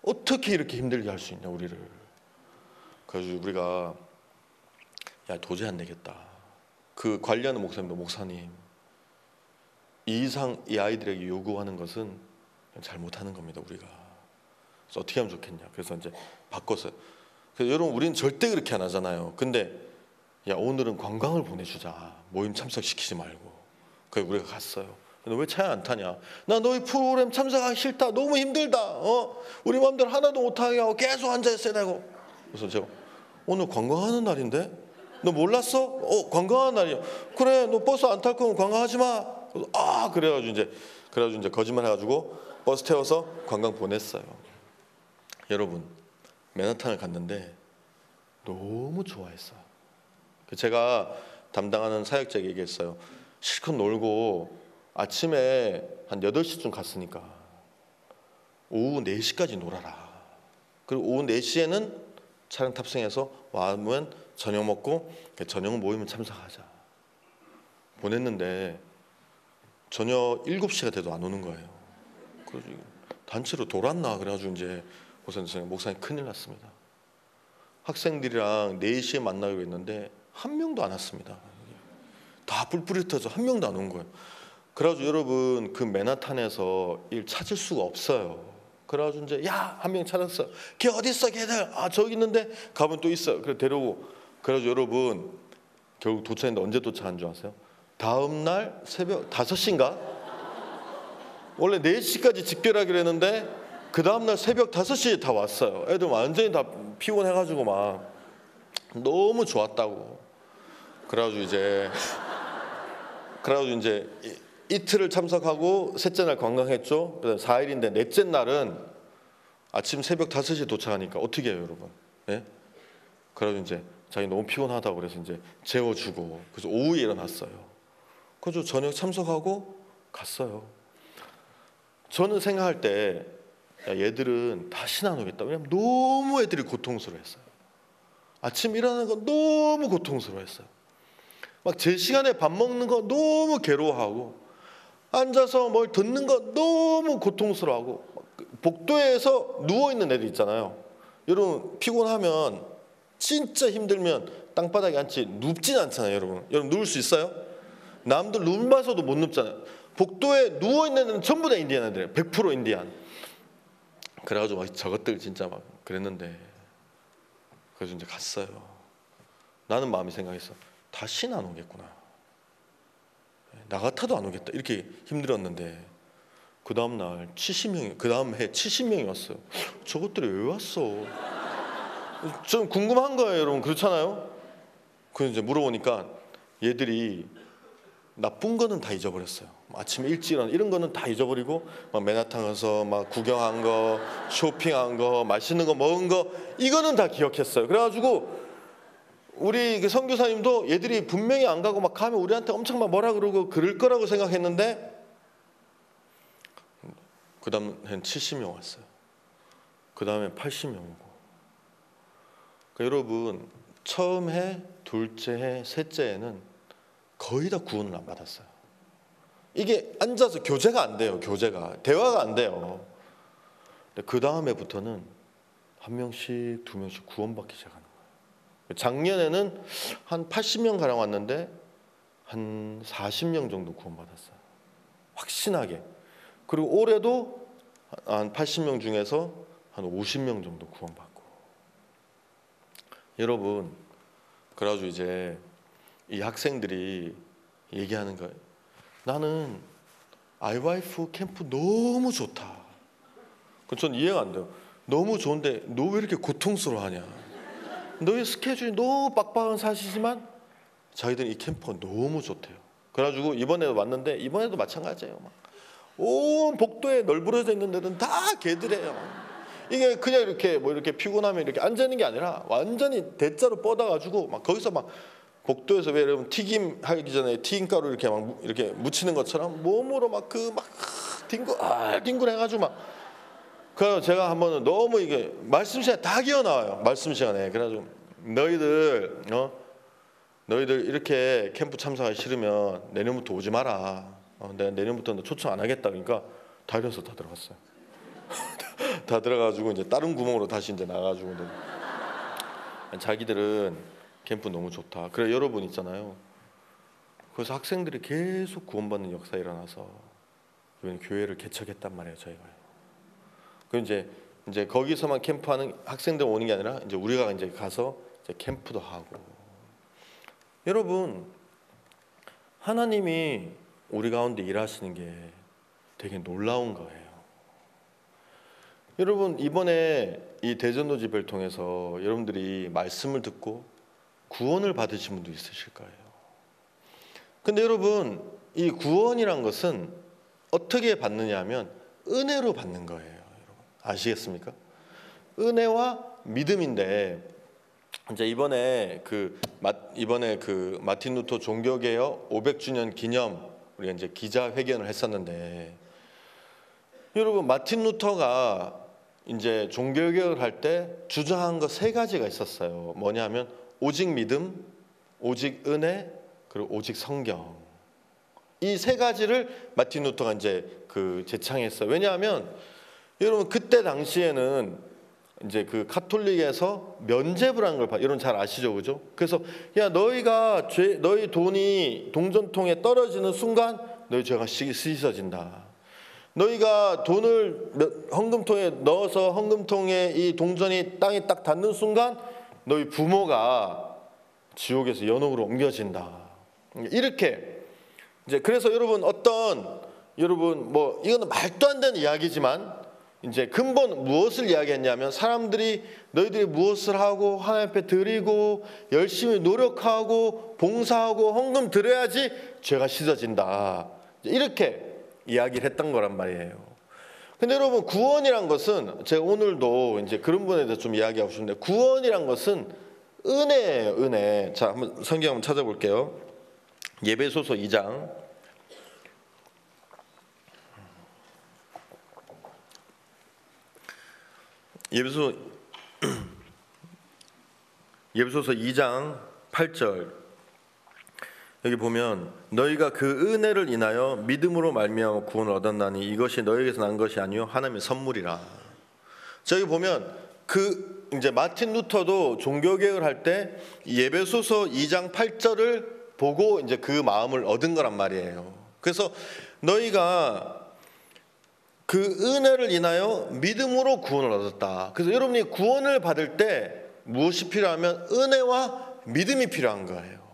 Speaker 1: 어떻게 이렇게 힘들게 할 수 있냐 우리를. 그래서 우리가 야 도저히 안 되겠다. 그 관리하는 목사님도 목사님 이 이상 이 아이들에게 요구하는 것은 잘못하는 겁니다 우리가. 그래서 어떻게 하면 좋겠냐. 그래서 이제 바꿨어요. 그래서 여러분 우리는 절대 그렇게 안 하잖아요. 근데 야 오늘은 관광을 보내주자. 모임 참석시키지 말고. 그래서 우리가 갔어요. 근데 왜 차에 안 타냐? 나 너희 프로그램 참석하기 싫다. 너무 힘들다. 우리 마음대로 하나도 못하게 하고 계속 앉아 있어야 되고. 그래서 제가 오늘 관광하는 날인데 너 몰랐어? 관광하는 날이야. 그래 너 버스 안 탈 거면 관광하지 마. 그래가지고 이제 거짓말 해가지고 버스 태워서 관광 보냈어요. 여러분 맨하탄을 갔는데 너무 좋아했어요. 제가 담당하는 사역자에게 얘기했어요. 실컷 놀고 아침에 한 8시쯤 갔으니까 오후 4시까지 놀아라. 그리고 오후 4시에는 차량 탑승해서 와면 저녁 먹고 저녁 모임에 참석하자. 보냈는데 저녁 7시가 돼도 안 오는 거예요. 그래서 단체로 돌았나 그래가지고 이제 목사님 큰일 났습니다. 학생들이랑 4시에 만나기로 했는데 한 명도 안 왔습니다. 다 뿔뿔이 터져 한 명도 안 온 거예요. 그래가지고 여러분 그 맨하탄에서 일 찾을 수가 없어요. 그래가지고 이제 야 한 명 찾았어. 걔 어디 있어 걔들. 저기 있는데 가면 또 있어요. 그래 데려오고. 그래가지고 여러분 결국 도착했는데 언제 도착한 줄 아세요? 다음 날 새벽 5시인가? 원래 4시까지 집결하기로 했는데 그 다음 날 새벽 5시에 다 왔어요. 애들 완전히 다 피곤해가지고 막 너무 좋았다고. 그래가지고 이제 이틀을 참석하고 셋째 날 관광했죠. 그다음 4일인데 넷째 날은 아침 새벽 5시에 도착하니까 어떻게 해요, 여러분? 예? 그래가지고 이제 자기 너무 피곤하다고 그래서 이제 재워주고, 그래서 오후에 일어났어요. 그래서 저녁 참석하고 갔어요. 저는 생각할 때 야, 얘들은 다시는 안 오겠다. 왜냐면 너무 애들이 고통스러워했어요. 아침 일어나는 거 너무 고통스러워했어요. 막 제 시간에 밥 먹는 거 너무 괴로워하고, 앉아서 뭘 듣는 거 너무 고통스러워하고, 복도에서 누워있는 애들 있잖아요. 여러분 피곤하면 진짜 힘들면 땅바닥에 앉지 눕진 않잖아요. 여러분 누울 수 있어요? 남들 누워서도 못 눕잖아요. 복도에 누워있는 애들은 전부 다 인디안 애들이에요. 100% 인디안. 그래가지고 막 저것들 진짜 막 그랬는데, 그래서 이제 갔어요. 나는 마음이 생각했어. 다시는 안 오겠구나. 나 같아도 안 오겠다. 이렇게 힘들었는데 그 다음 날 70명이, 그 다음 해 70명이 왔어요. 저것들이 왜 왔어? 좀 궁금한 거예요, 여러분. 그렇잖아요. 그래서 이제 물어보니까 얘들이 나쁜 거는 다 잊어버렸어요. 아침에 일찍 일어나 이런 거는 다 잊어버리고, 막 맨하탄 가서 막 구경한 거, 쇼핑한 거, 맛있는 거 먹은 거, 이거는 다 기억했어요. 그래가지고 우리 그 선교사님도 얘들이 분명히 안 가고 막 가면 우리한테 엄청 막 뭐라 그러고 그럴 거라고 생각했는데, 그 다음 한 70명 왔어요. 그 다음에 80명 오고. 그러니까 여러분, 처음 해, 둘째 해, 셋째 해는 거의 다 구원을 안 받았어요. 이게 앉아서 교제가 안 돼요. 교제가, 대화가 안 돼요. 그 다음에부터는 한 명씩 두 명씩 구원받기 시작하는 거예요. 작년에는 한 80명 가량 왔는데 한 40명 정도 구원받았어요. 확신하게. 그리고 올해도 한 80명 중에서 한 50명 정도 구원받고. 여러분, 그래가지고 이제 이 학생들이 얘기하는 거예요. 나는 IYF 캠프 너무 좋다. 전 이해가 안 돼요. 너무 좋은데 너 왜 이렇게 고통스러워하냐. 너의 스케줄이 너무 빡빡한 사실이지만 자기들은 이 캠프가 너무 좋대요. 그래가지고 이번에도 왔는데, 이번에도 마찬가지예요. 막 온 복도에 널브러져 있는 데는 다 걔들이에요. 이게 그냥 이렇게 뭐 이렇게 피곤하면 이렇게 앉아 있는 게 아니라 완전히 대자로 뻗어가지고 막 거기서 막 복도에서 왜 여러분 튀김 하기 전에 튀김가루 이렇게 막 이렇게 묻히는 것처럼 몸으로 막 그 막 뒹굴 해가지고 막. 그래서 제가 한번은 너무 이게 말씀 시간에 다 기어 나와요. 말씀 시간에. 그래가지고 너희들 이렇게 캠프 참석하기 싫으면 내년부터 오지 마라. 내가 내년부터 너 초청 안 하겠다. 그러니까 다 일어서 다 들어갔어요. 다 들어가지고 이제 다른 구멍으로 다시 이제 나가지고. 자기들은 캠프 너무 좋다. 그래 여러분 있잖아요. 그래서 학생들이 계속 구원받는 역사 일어나서 이번에 교회를 개척했단 말이에요, 저희가요. 그 이제 거기서만 캠프하는 학생들 오는 게 아니라 이제 우리가 이제 가서 이제 캠프도 하고. 여러분, 하나님이 우리 가운데 일하시는 게 되게 놀라운 거예요. 여러분, 이번에 이 대전도 집회를 통해서 여러분들이 말씀을 듣고 구원을 받으신 분도 있으실 거예요. 근데 여러분, 이 구원이란 것은 어떻게 받느냐 하면 은혜로 받는 거예요. 여러분, 아시겠습니까? 은혜와 믿음인데, 이제 이번에 그 마틴 루터 종교개혁 500주년 기념 우리가 이제 기자회견을 했었는데, 여러분 마틴 루터가 이제 종교개혁을 할 때 주장한 거 세 가지가 있었어요. 뭐냐면 오직 믿음, 오직 은혜, 그리고 오직 성경. 이 세 가지를 마틴 루터가 이제 그 제창했어요. 왜냐하면 여러분 그때 당시에는 이제 그 카톨릭에서 면죄부라는 걸 여러분 잘 아시죠, 그죠? 그래서 야 너희가 너희 돈이 동전통에 떨어지는 순간 너희 죄가 씻어진다. 너희가 돈을 헌금통에 넣어서 헌금통에 이 동전이 땅에 딱 닿는 순간 너희 부모가 지옥에서 연옥으로 옮겨진다. 이렇게 이제 그래서 여러분 여러분 뭐 이거는 말도 안 되는 이야기지만 이제 근본 무엇을 이야기했냐면 사람들이 너희들이 무엇을 하고 하나님 앞에 드리고 열심히 노력하고 봉사하고 헌금 드려야지 죄가 씻어진다. 이렇게 이야기를 했던 거란 말이에요. 근데 여러분 구원이란 것은 제가 오늘도 이제 그런 부분에 대해서 좀 이야기하고 싶은데 구원이란 것은 은혜예요, 은혜. 자, 한번 성경 한번 찾아볼게요. 에베소서 2장. 에베소서 2장 8절. 여기 보면 너희가 그 은혜를 인하여 믿음으로 말미암아 구원을 얻었나니 이것이 너희에게서 난 것이 아니요 하나님의 선물이라. 저기 보면 그 이제 마틴 루터도 종교개혁을 할 때 에베소서 2장 8절을 보고 이제 그 마음을 얻은 거란 말이에요. 그래서 너희가 그 은혜를 인하여 믿음으로 구원을 얻었다. 그래서 여러분이 구원을 받을 때 무엇이 필요하면 은혜와 믿음이 필요한 거예요.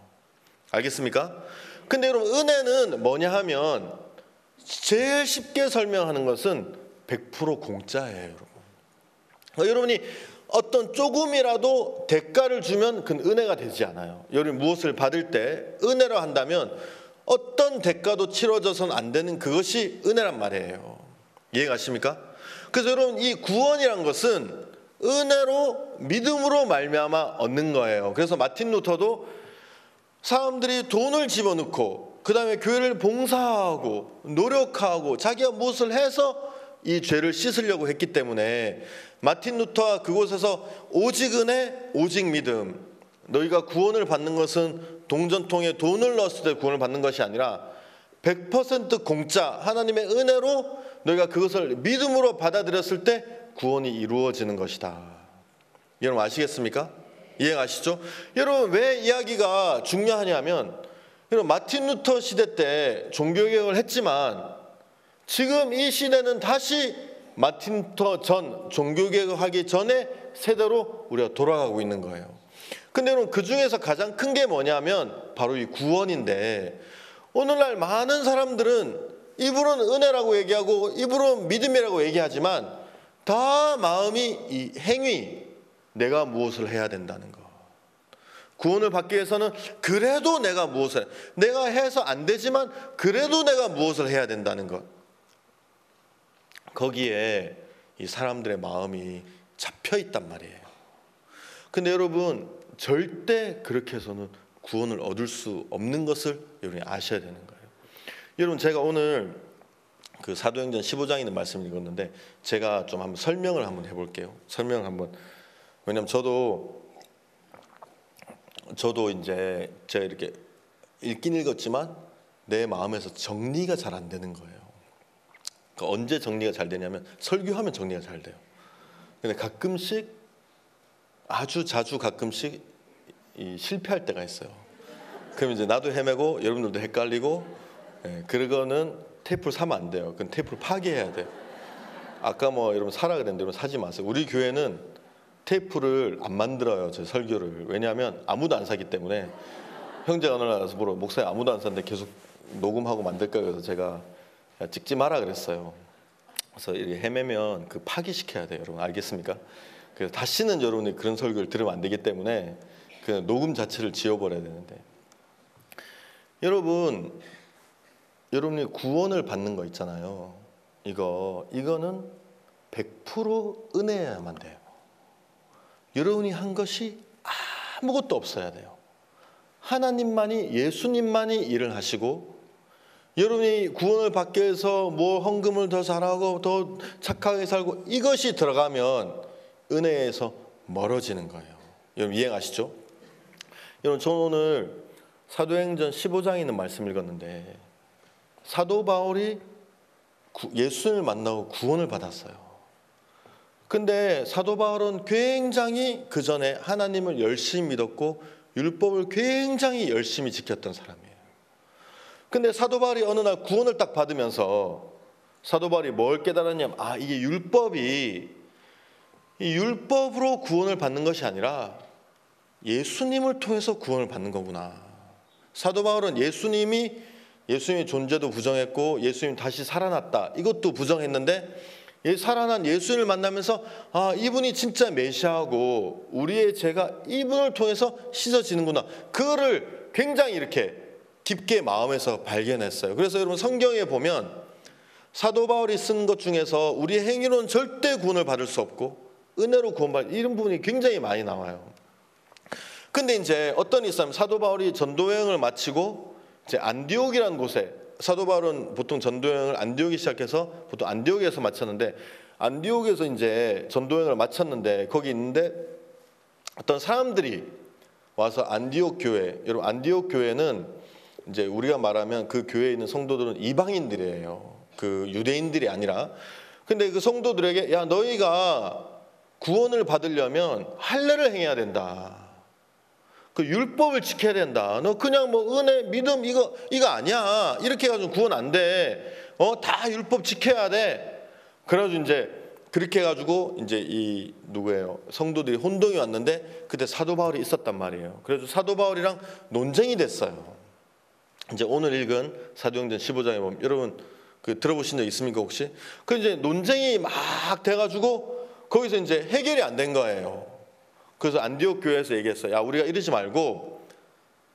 Speaker 1: 알겠습니까? 근데 여러분 은혜는 뭐냐 하면 제일 쉽게 설명하는 것은 100% 공짜예요, 여러분. 여러분이 어떤 조금이라도 대가를 주면 그건 은혜가 되지 않아요. 여러분 무엇을 받을 때 은혜로 한다면 어떤 대가도 치러져서는 안 되는 그것이 은혜란 말이에요. 이해가십니까? 그래서 여러분 이 구원이란 것은 은혜로 믿음으로 말미암아 얻는 거예요. 그래서 마틴 루터도 사람들이 돈을 집어넣고 그 다음에 교회를 봉사하고 노력하고 자기가 무엇을 해서 이 죄를 씻으려고 했기 때문에 마틴 루터가 그곳에서 오직 은혜 오직 믿음, 너희가 구원을 받는 것은 동전통에 돈을 넣었을 때 구원을 받는 것이 아니라 100% 공짜 하나님의 은혜로 너희가 그것을 믿음으로 받아들였을 때 구원이 이루어지는 것이다. 여러분 아시겠습니까? 이해가시죠? 여러분 왜 이야기가 중요하냐면 여러분 마틴 루터 시대 때 종교개혁을 했지만 지금 이 시대는 다시 마틴 루터 전 종교개혁하기 전에 세대로 우리가 돌아가고 있는 거예요. 근데 여러분 그 중에서 가장 큰 게 뭐냐면 바로 이 구원인데 오늘날 많은 사람들은 입으로는 은혜라고 얘기하고 입으로는 믿음이라고 얘기하지만 다 마음이 이 행위, 내가 무엇을 해야 된다는 거. 구원을 받기 위해서는 그래도 내가 무엇을 내가 해서 안 되지만 그래도 내가 무엇을 해야 된다는 것. 거기에 이 사람들의 마음이 잡혀 있단 말이에요. 근데 여러분 절대 그렇게 해서는 구원을 얻을 수 없는 것을 여러분이 아셔야 되는 거예요. 여러분 제가 오늘 그 사도행전 15장에 있는 말씀을 읽었는데 제가 좀 한번 설명을 한번 해볼게요. 설명을 한번. 왜냐하면 저도 이제 제가 이렇게 읽긴 읽었지만 내 마음에서 정리가 잘 안 되는 거예요. 그러니까 언제 정리가 잘 되냐면 설교하면 정리가 잘 돼요. 근데 가끔씩 아주 자주 가끔씩 실패할 때가 있어요. 그럼 이제 나도 헤매고 여러분들도 헷갈리고 그거는 테이프를 사면 안 돼요. 그건 테이프를 파괴해야 돼요. 아까 뭐 여러분 사라 그랬는데 여러분 사지 마세요. 우리 교회는 테이프를 안 만들어요. 제 설교를. 왜냐하면 아무도 안 사기 때문에. 형제가 어느 날 와서 물어 목사님 아무도 안 샀는데 계속 녹음하고 만들까요? 그래서 제가 야, 찍지 마라 그랬어요. 그래서 이렇게 헤매면 그 파기시켜야 돼요. 여러분 알겠습니까? 그래서 다시는 여러분이 그런 설교를 들으면 안 되기 때문에 그 녹음 자체를 지워버려야 되는데 여러분이 구원을 받는 거 있잖아요. 이거는 100% 은혜야만 돼요. 여러분이 한 것이 아무것도 없어야 돼요. 하나님만이 예수님만이 일을 하시고 여러분이 구원을 받기 위해서 뭐 헌금을 더 잘하고 더 착하게 살고 이것이 들어가면 은혜에서 멀어지는 거예요. 여러분 이해가시죠? 여러분 저는 오늘 사도행전 15장에 있는 말씀 읽었는데 사도 바울이 예수님을 만나고 구원을 받았어요. 근데 사도 바울은 굉장히 그 전에 하나님을 열심히 믿었고 율법을 굉장히 열심히 지켰던 사람이에요. 근데 사도 바울이 어느 날 구원을 딱 받으면서 사도 바울이 뭘 깨달았냐면 이게 이 율법으로 구원을 받는 것이 아니라 예수님을 통해서 구원을 받는 거구나. 사도 바울은 예수님의 존재도 부정했고 예수님 다시 살아났다 이것도 부정했는데 살아난 예수님을 만나면서 이분이 진짜 메시아고 우리의 죄가 이분을 통해서 씻어지는구나. 그거를 굉장히 이렇게 깊게 마음에서 발견했어요. 그래서 여러분 성경에 보면 사도 바울이 쓴 것 중에서 우리의 행위로는 절대 구원을 받을 수 없고 은혜로 구원받을 이런 부분이 굉장히 많이 나와요. 근데 이제 어떤 있으면 사도 바울이 전도 여행을 마치고 이제 안디옥이라는 곳에, 사도 바울은 보통 전도 여행을 안디옥이 시작해서 보통 안디옥에서 마쳤는데, 안디옥에서 이제 전도 여행을 마쳤는데 거기 있는데 어떤 사람들이 와서 안디옥 교회, 여러분 안디옥 교회는 이제 우리가 말하면 그 교회에 있는 성도들은 이방인들이에요. 그 유대인들이 아니라. 근데 그 성도들에게 야, 너희가 구원을 받으려면 할례를 행해야 된다. 그 율법을 지켜야 된다. 너 그냥 뭐 은혜, 믿음 이거 아니야. 이렇게 해가지고 구원 안 돼. 다 율법 지켜야 돼. 그래가지고 이제 그렇게 해가지고 이제 이 누구예요? 성도들이 혼동이 왔는데 그때 사도 바울이 있었단 말이에요. 그래서 사도 바울이랑 논쟁이 됐어요. 이제 오늘 읽은 사도행전 15장에 보면 여러분 그 들어보신 적 있습니까 혹시? 그 이제 논쟁이 막 돼가지고 거기서 이제 해결이 안 된 거예요. 그래서 안디옥 교회에서 얘기했어요. 야, 우리가 이러지 말고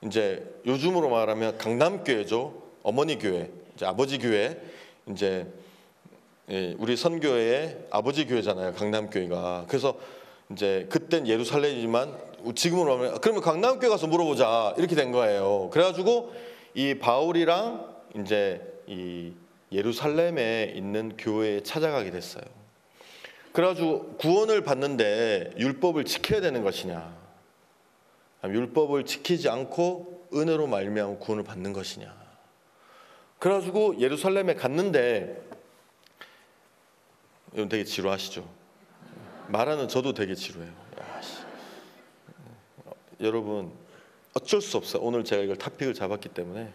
Speaker 1: 이제 요즘으로 말하면 강남교회죠. 어머니 교회, 이제 아버지 교회, 이제 우리 선교회의 아버지 교회잖아요. 강남교회가. 그래서 이제 그땐 예루살렘이지만 지금으로 하면 그러면 강남교회 가서 물어보자 이렇게 된 거예요. 그래가지고 이 바울이랑 이제 이 예루살렘에 있는 교회에 찾아가게 됐어요. 그래가지고 구원을 받는데 율법을 지켜야 되는 것이냐, 율법을 지키지 않고 은혜로 말미암아 구원을 받는 것이냐. 그래가지고 예루살렘에 갔는데, 이건 되게 지루하시죠? 말하는 저도 되게 지루해요. 여러분 어쩔 수 없어요. 오늘 제가 이걸 토픽을 잡았기 때문에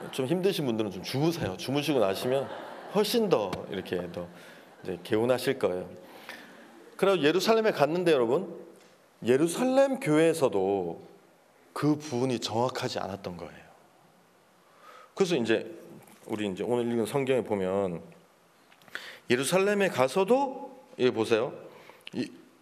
Speaker 1: 좀 힘드신 분들은 좀 주무세요. 주무시고 나시면 훨씬 더 이렇게 더 이제 개운하실 거예요. 그래서 예루살렘에 갔는데 여러분, 예루살렘 교회에서도 그 부분이 정확하지 않았던 거예요. 그래서 이제 우리 이제 오늘 읽은 성경에 보면 예루살렘에 가서도 여기 보세요.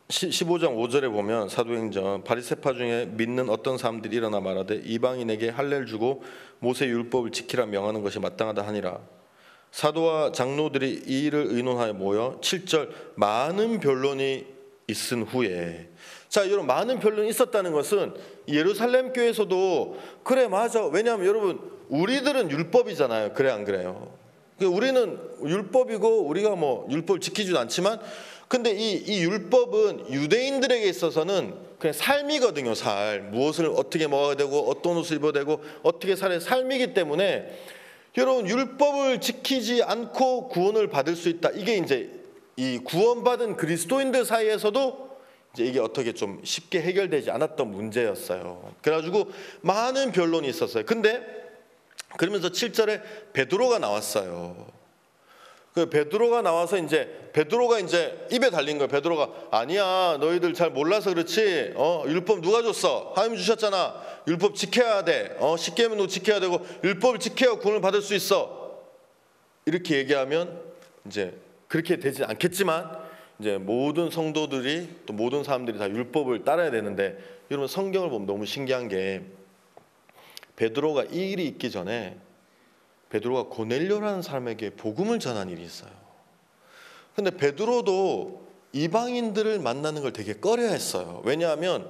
Speaker 1: 15장 5절에 보면 사도행전 바리새파 중에 믿는 어떤 사람들이 일어나 말하되 이방인에게 할례를 주고 모세 율법을 지키라 명하는 것이 마땅하다 하니라. 사도와 장로들이 이 일을 의논하여 모여 7절 많은 변론이 있은 후에, 자 여러분 많은 변론이 있었다는 것은 예루살렘 교회에서도 그래 맞아, 왜냐하면 여러분 우리들은 율법이잖아요. 그래 안 그래요? 우리는 율법이고 우리가 뭐 율법을 지키지도 않지만, 근데 이 율법은 유대인들에게 있어서는 그냥 삶이거든요. 무엇을 어떻게 먹어야 되고 어떤 옷을 입어야 되고 어떻게 살아야 삶이기 때문에 여러분 율법을 지키지 않고 구원을 받을 수 있다. 이게 이제 이 구원받은 그리스도인들 사이에서도 이제 이게 어떻게 좀 쉽게 해결되지 않았던 문제였어요. 그래가지고 많은 변론이 있었어요. 근데 그러면서 7절에 베드로가 나왔어요. 그 베드로가 나와서 이제 베드로가 이제 입에 달린 거예요. 베드로가 아니야, 너희들 잘 몰라서 그렇지. 율법 누가 줬어? 하나님 주셨잖아. 율법 지켜야 돼. 십계명도 지켜야 되고 율법을 지켜야 구원을 받을 수 있어. 이렇게 얘기하면 이제 그렇게 되지 않겠지만 이제 모든 성도들이 또 모든 사람들이 다 율법을 따라야 되는데, 여러분 성경을 보면 너무 신기한 게 베드로가 이 일이 있기 전에 베드로가 고넬료라는 사람에게 복음을 전한 일이 있어요. 근데 베드로도 이방인들을 만나는 걸 되게 꺼려했어요. 왜냐하면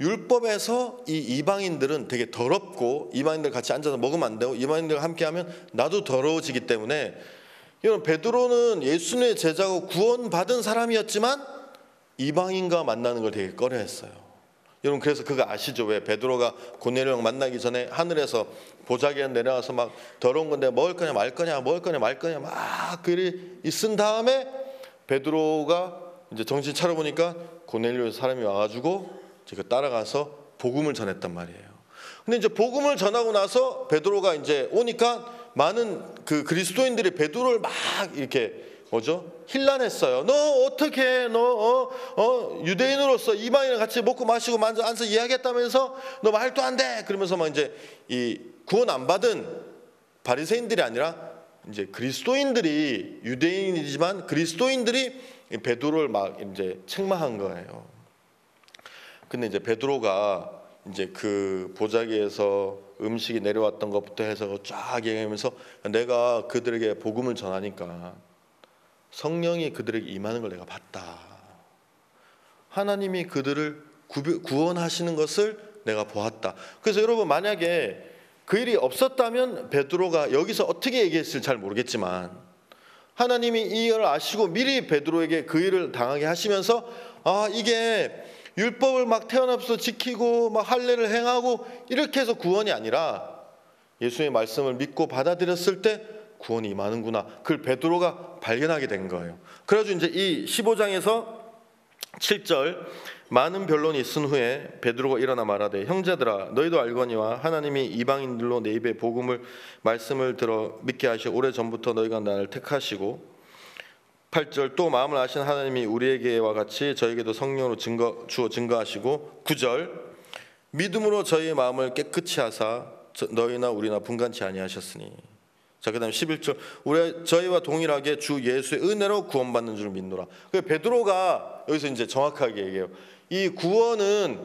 Speaker 1: 율법에서 이 이방인들은 되게 더럽고 이방인들 같이 앉아서 먹으면 안 되고 이방인들과 함께하면 나도 더러워지기 때문에, 여러분 베드로는 예수님의 제자고 구원받은 사람이었지만 이방인과 만나는 걸 되게 꺼려했어요. 여러분 그래서 그거 아시죠? 왜 베드로가 고넬료랑 만나기 전에 하늘에서 보자기가 내려와서 막 더러운 건데 먹을 거냐 말 거냐 먹을 거냐 말 거냐 막 글이 있은 다음에 베드로가 이제 정신 차려보니까 고넬료 사람이 와가지고 이제 따라가서 복음을 전했단 말이에요. 근데 이제 복음을 전하고 나서 베드로가 이제 오니까 많은 그 그리스도인들이 베드로를 막 이렇게 뭐죠? 힐난했어요. 너 어떻게 너 유대인으로서 이방인이랑 같이 먹고 마시고 앉아서 이야기했다면서 너 말도 안 돼. 그러면서 막 이제 이 구원 안 받은 바리새인들이 아니라 이제 그리스도인들이, 유대인이지만 그리스도인들이 베드로를 막 이제 책망한 거예요. 근데 이제 베드로가 이제 그 보자기에서 음식이 내려왔던 것부터 해서 쫙 얘기하면서 내가 그들에게 복음을 전하니까 성령이 그들에게 임하는 걸 내가 봤다. 하나님이 그들을 구원하시는 것을 내가 보았다. 그래서 여러분 만약에 그 일이 없었다면 베드로가 여기서 어떻게 얘기했을지 잘 모르겠지만 하나님이 이 일을 아시고 미리 베드로에게 그 일을 당하게 하시면서 이게 율법을 막 태어나서 지키고 막 할례를 행하고 이렇게 해서 구원이 아니라 예수의 말씀을 믿고 받아들였을 때 구원이 임하는구나. 그걸 베드로가 발견하게 된 거예요. 그래가지고 이제 이 15장에서 7절 많은 변론이 있은 후에 베드로가 일어나 말하되 형제들아 너희도 알거니와 하나님이 이방인들로 내 입에 복음을 말씀을 들어 믿게 하시고 오래전부터 너희가 나를 택하시고 8절 또 마음을 아신 하나님이 우리에게와 같이 저에게도 성령으로 주어 증거하시고 9절 믿음으로 저희의 마음을 깨끗이 하사 너희나 우리나 분간치 아니하셨으니 자 그다음 11절 저희와 동일하게 주 예수의 은혜로 구원받는 줄 믿노라. 베드로가 여기서 이제 정확하게 얘기해요. 이 구원은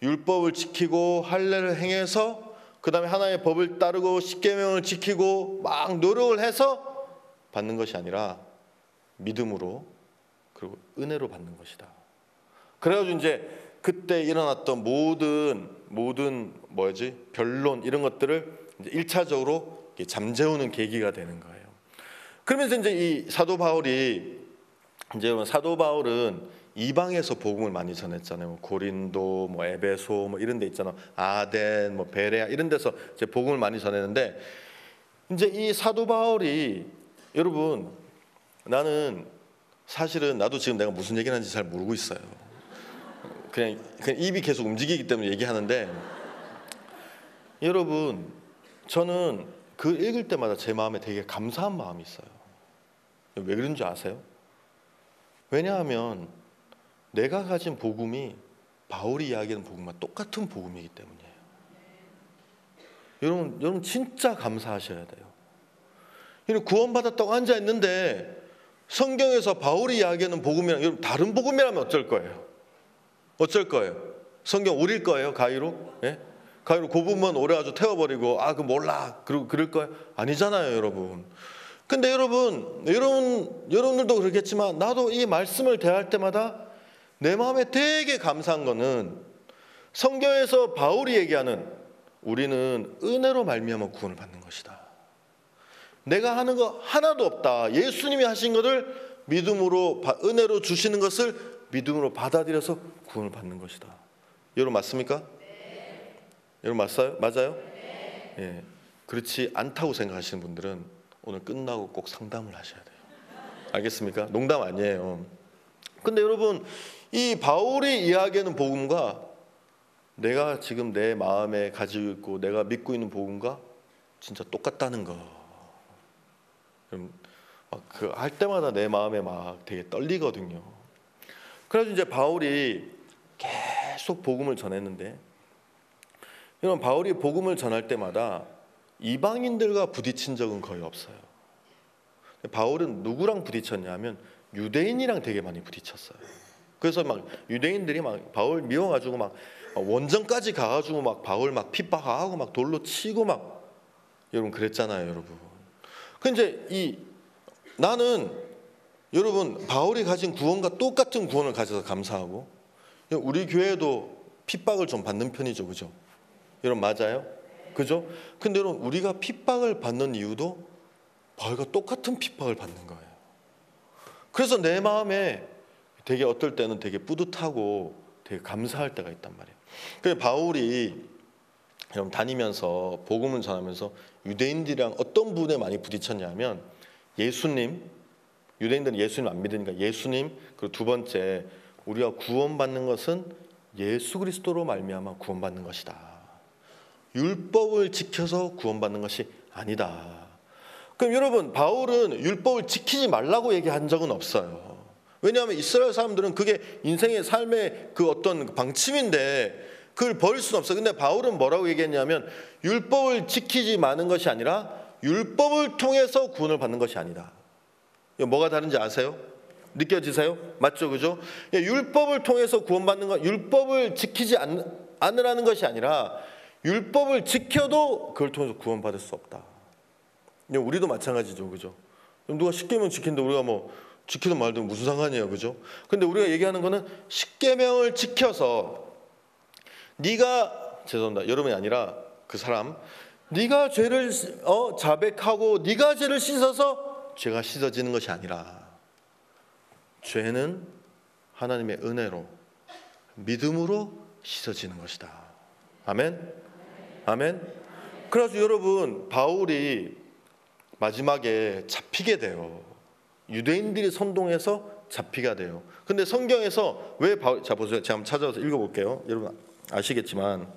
Speaker 1: 율법을 지키고 할례를 행해서 그다음에 하나님의 법을 따르고 십계명을 지키고 막 노력을 해서 받는 것이 아니라 믿음으로 그리고 은혜로 받는 것이다. 그래가지고 이제 그때 일어났던 모든 변론 이런 것들을 이제 1차적으로 잠재우는 계기가 되는 거예요. 그러면서 이제 이 사도 바울은 이방에서 복음을 많이 전했잖아요. 고린도, 에베소 이런 데 있잖아요. 아덴, 베레아 이런 데서 이제 복음을 많이 전했는데 이제 이 사도 바울이 여러분 사실은 나도 지금 내가 무슨 얘기를 하는지 잘 모르고 있어요. 그냥 입이 계속 움직이기 때문에 얘기하는데 여러분 저는 그 읽을 때마다 제 마음에 되게 감사한 마음이 있어요. 왜 그런 줄 아세요? 왜냐하면 내가 가진 복음이 바울이 이야기하는 복음과 똑같은 복음이기 때문이에요. 여러분 진짜 감사하셔야 돼요. 구원받았다고 앉아있는데 성경에서 바울이 이야기하는 복음이랑 여러분 다른 복음이라면 어쩔 거예요? 어쩔 거예요? 성경 오릴 거예요? 가위로? 예? 가위로 곱으면 오래 아주 태워버리고 그 몰라 그러고 그럴 거예요? 아니잖아요 여러분. 근데 여러분들도 그렇겠지만 나도 이 말씀을 대할 때마다 내 마음에 되게 감사한 거는 성경에서 바울이 얘기하는 우리는 은혜로 말미암아 구원을 받는 것이다. 내가 하는 거 하나도 없다. 예수님이 하신 것을 믿음으로 은혜로 주시는 것을 믿음으로 받아들여서 구원을 받는 것이다. 여러분 맞습니까? 네. 여러분 맞아요? 네. 예. 그렇지 않다고 생각하시는 분들은 오늘 끝나고 꼭 상담을 하셔야 돼요. 알겠습니까? 농담 아니에요. 근데 여러분 이 바울이 이야기하는 복음과 내가 지금 내 마음에 가지고 있고 내가 믿고 있는 복음과 진짜 똑같다는 거. 할 때마다 내 마음에 막 되게 떨리거든요. 그래서 이제 바울이 계속 복음을 전했는데 여러분 바울이 복음을 전할 때마다 이방인들과 부딪힌 적은 거의 없어요. 바울은 누구랑 부딪혔냐면 유대인이랑 되게 많이 부딪혔어요. 그래서 막 유대인들이 막 바울 미워가지고 막 원정까지 가가지고 막 바울 막 핍박하고 막 돌로 치고 막 여러분 그랬잖아요, 여러분. 근데 나는 여러분 바울이 가진 구원과 똑같은 구원을 가져서 감사하고 우리 교회도 핍박을 좀 받는 편이죠, 그죠? 여러분 맞아요? 그죠? 근데 여러분 우리가 핍박을 받는 이유도 바울과 똑같은 핍박을 받는 거예요. 그래서 내 마음에 되게 어떨 때는 되게 뿌듯하고 되게 감사할 때가 있단 말이에요. 그래서 바울이 여러분 다니면서 복음을 전하면서 유대인들이랑 어떤 부분에 많이 부딪혔냐면 예수님, 유대인들은 예수님 안 믿으니까 예수님, 그리고 두 번째 우리가 구원받는 것은 예수 그리스도로 말미암아 구원받는 것이다. 율법을 지켜서 구원받는 것이 아니다. 그럼 여러분 바울은 율법을 지키지 말라고 얘기한 적은 없어요. 왜냐하면 이스라엘 사람들은 그게 인생의 삶의 그 어떤 방침인데 그걸 버릴 수는 없어요. 근데 바울은 뭐라고 얘기했냐면 율법을 지키지 마는 것이 아니라 율법을 통해서 구원을 받는 것이 아니다. 뭐가 다른지 아세요? 느껴지세요? 맞죠? 그죠? 율법을 통해서 구원받는 건 율법을 지키지 않으라는 것이 아니라 율법을 지켜도 그걸 통해서 구원받을 수 없다. 우리도 마찬가지죠. 그죠? 누가 십계명 지킨데 우리가 지키든 말든 무슨 상관이에요. 그죠? 근데 우리가 얘기하는 거는 십계명을 지켜서 네가 죄송합니다. 여러분이 아니라 그 사람, 네가 죄를 자백하고 네가 죄를 씻어서 죄가 씻어지는 것이 아니라 죄는 하나님의 은혜로 믿음으로 씻어지는 것이다. 아멘. 아멘. 그래서 여러분, 바울이 마지막에 잡히게 돼요. 유대인들이 선동해서 잡히게 돼요. 근데 성경에서 왜 바울, 자 보세요. 제가 한번 찾아서 읽어볼게요. 여러분 아시겠지만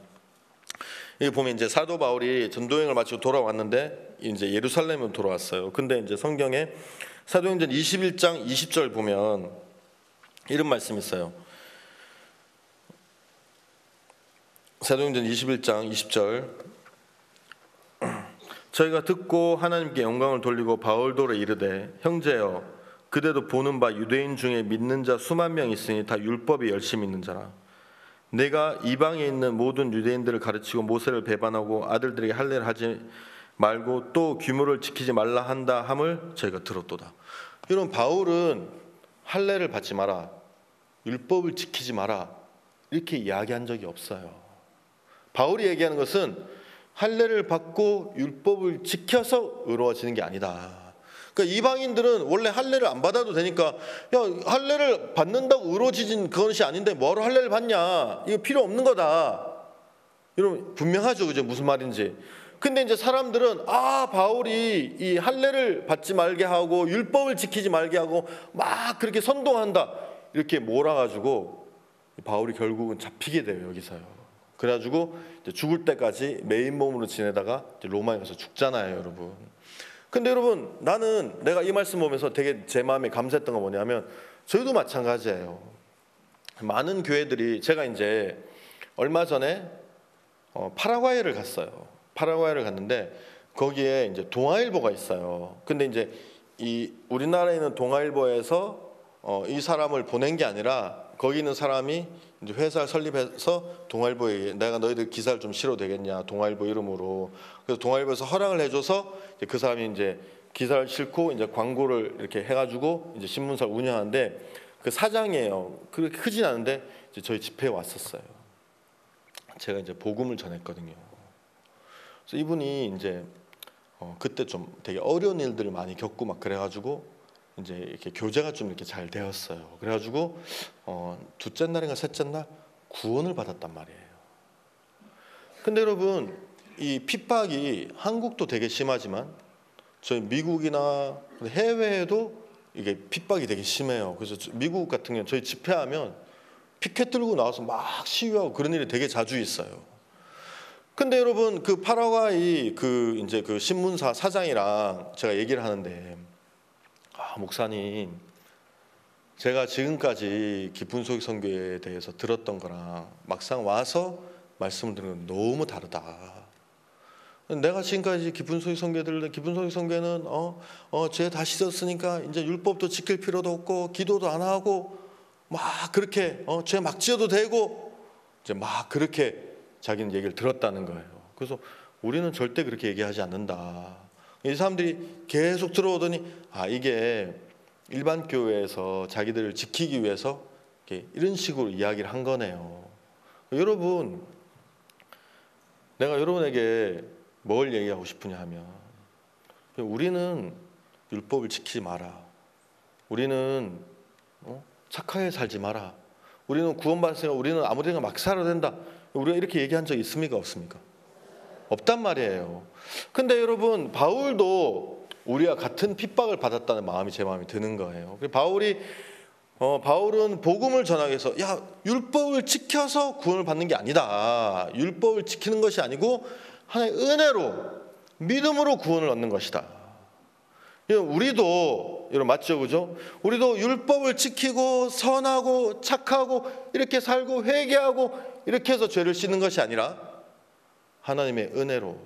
Speaker 1: 여기 보면 이제 사도 바울이 전도여행을 마치고 돌아왔는데 이제 예루살렘으로 돌아왔어요. 근데 이제 성경에 사도행전 21장 20절 보면 이런 말씀이 있어요. 사도행전 21장 20절 저희가 듣고 하나님께 영광을 돌리고 바울도로 이르되 형제여 그대도 보는 바 유대인 중에 믿는 자 수만 명 있으니 다 율법이 열심히 있는 자라. 내가 이방에 있는 모든 유대인들을 가르치고 모세를 배반하고 아들들에게 할례를 하지 말고 또 규모를 지키지 말라 한다 함을 저희가 들었도다. 여러분, 바울은 할례를 받지 마라, 율법을 지키지 마라 이렇게 이야기한 적이 없어요. 바울이 얘기하는 것은 할례를 받고 율법을 지켜서 의로워지는 게 아니다. 그러니까 이방인들은 원래 할례를 안 받아도 되니까 야, 할례를 받는다고 의로워지진 그것이 아닌데 뭐하러 할례를 받냐, 이거 필요 없는 거다. 여러분 분명하죠, 그죠? 무슨 말인지. 근데 이제 사람들은 바울이 이 할례를 받지 말게 하고 율법을 지키지 말게 하고 막 그렇게 선동한다 이렇게 몰아가지고 바울이 결국은 잡히게 돼요, 여기서요. 그래가지고 이제 죽을 때까지 메인 몸으로 지내다가 이제 로마에 가서 죽잖아요, 여러분. 근데 여러분, 나는 내가 이 말씀 보면서 되게 제 마음에 감사했던 건 뭐냐면 저희도 마찬가지예요. 많은 교회들이, 제가 이제 얼마 전에 파라과이를 갔어요. 파라과이를 갔는데 거기에 이제 동아일보가 있어요. 근데 이제 이 우리나라에 있는 동아일보에서 이 사람을 보낸 게 아니라 거기 있는 사람이 이제 회사를 설립해서 동아일보에 내가 너희들 기사를 좀 실어도 되겠냐, 동아일보 이름으로. 그래서 동아일보에서 허락을 해줘서 이제 그 사람이 이제 기사를 싣고 이제 광고를 이렇게 해가지고 이제 신문사를 운영하는데 그 사장이에요. 그렇게 크진 않은데 이제 저희 집회에 왔었어요. 제가 이제 복음을 전했거든요. 그래서 이분이 이제 그때 좀 되게 어려운 일들을 많이 겪고 막 그래가지고 이제 이렇게 교제가 좀 이렇게 잘 되었어요. 그래가지고 둘째 날인가 셋째 날 구원을 받았단 말이에요. 근데 여러분, 이 핍박이 한국도 되게 심하지만 저희 미국이나 해외에도 이게 핍박이 되게 심해요. 그래서 미국 같은 경우 저희 집회하면 피켓 들고 나와서 막 시위하고 그런 일이 되게 자주 있어요. 근데 여러분, 그 파라과이 그 이제 그 신문사 사장이랑 제가 얘기를 하는데 목사님, 제가 지금까지 깊은 소식 선교에 대해서 들었던 거랑 막상 와서 말씀을 들은 건 너무 다르다. 내가 지금까지 깊은 소식 선교에 들을 깊은 소식 선교는 죄 다 씻었으니까 이제 율법도 지킬 필요도 없고 기도도 안 하고 막 그렇게 죄 막 지어도 되고 이제 막 그렇게 자기는 얘기를 들었다는 거예요. 그래서 우리는 절대 그렇게 얘기하지 않는다. 이 사람들이 계속 들어오더니 이게 일반 교회에서 자기들을 지키기 위해서 이런 식으로 이야기를 한 거네요. 여러분, 내가 여러분에게 뭘 얘기하고 싶으냐 하면 우리는 율법을 지키지 마라. 우리는 착하게 살지 마라. 우리는 구원받았으니까 우리는 아무데나 막 살아야 된다. 우리가 이렇게 얘기한 적 있습니까? 없습니까? 없단 말이에요. 근데 여러분, 바울도 우리와 같은 핍박을 받았다는 마음이 제 마음에 드는 거예요. 바울은 복음을 전하기 위해서 율법을 지켜서 구원을 받는 게 아니다. 율법을 지키는 것이 아니고 하나님의 은혜로 믿음으로 구원을 얻는 것이다. 우리도 여러분 맞죠, 그죠? 우리도 율법을 지키고 선하고 착하고 이렇게 살고 회개하고 이렇게 해서 죄를 씻는 것이 아니라 하나님의 은혜로,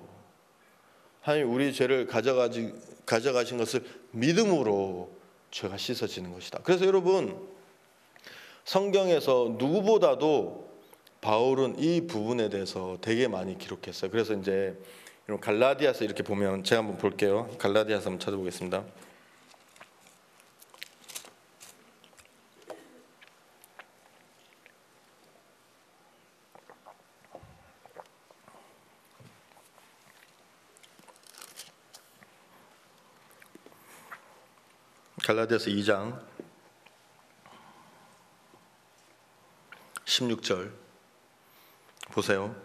Speaker 1: 하나님 우리 죄를 가져가신 것을 믿음으로 죄가 씻어지는 것이다. 그래서 여러분, 성경에서 누구보다도 바울은 이 부분에 대해서 되게 많이 기록했어요. 그래서 이제 갈라디아서 이렇게 보면 제가 한번 볼게요. 갈라디아서 한번 찾아보겠습니다. 갈라디아서 2장 16절 보세요.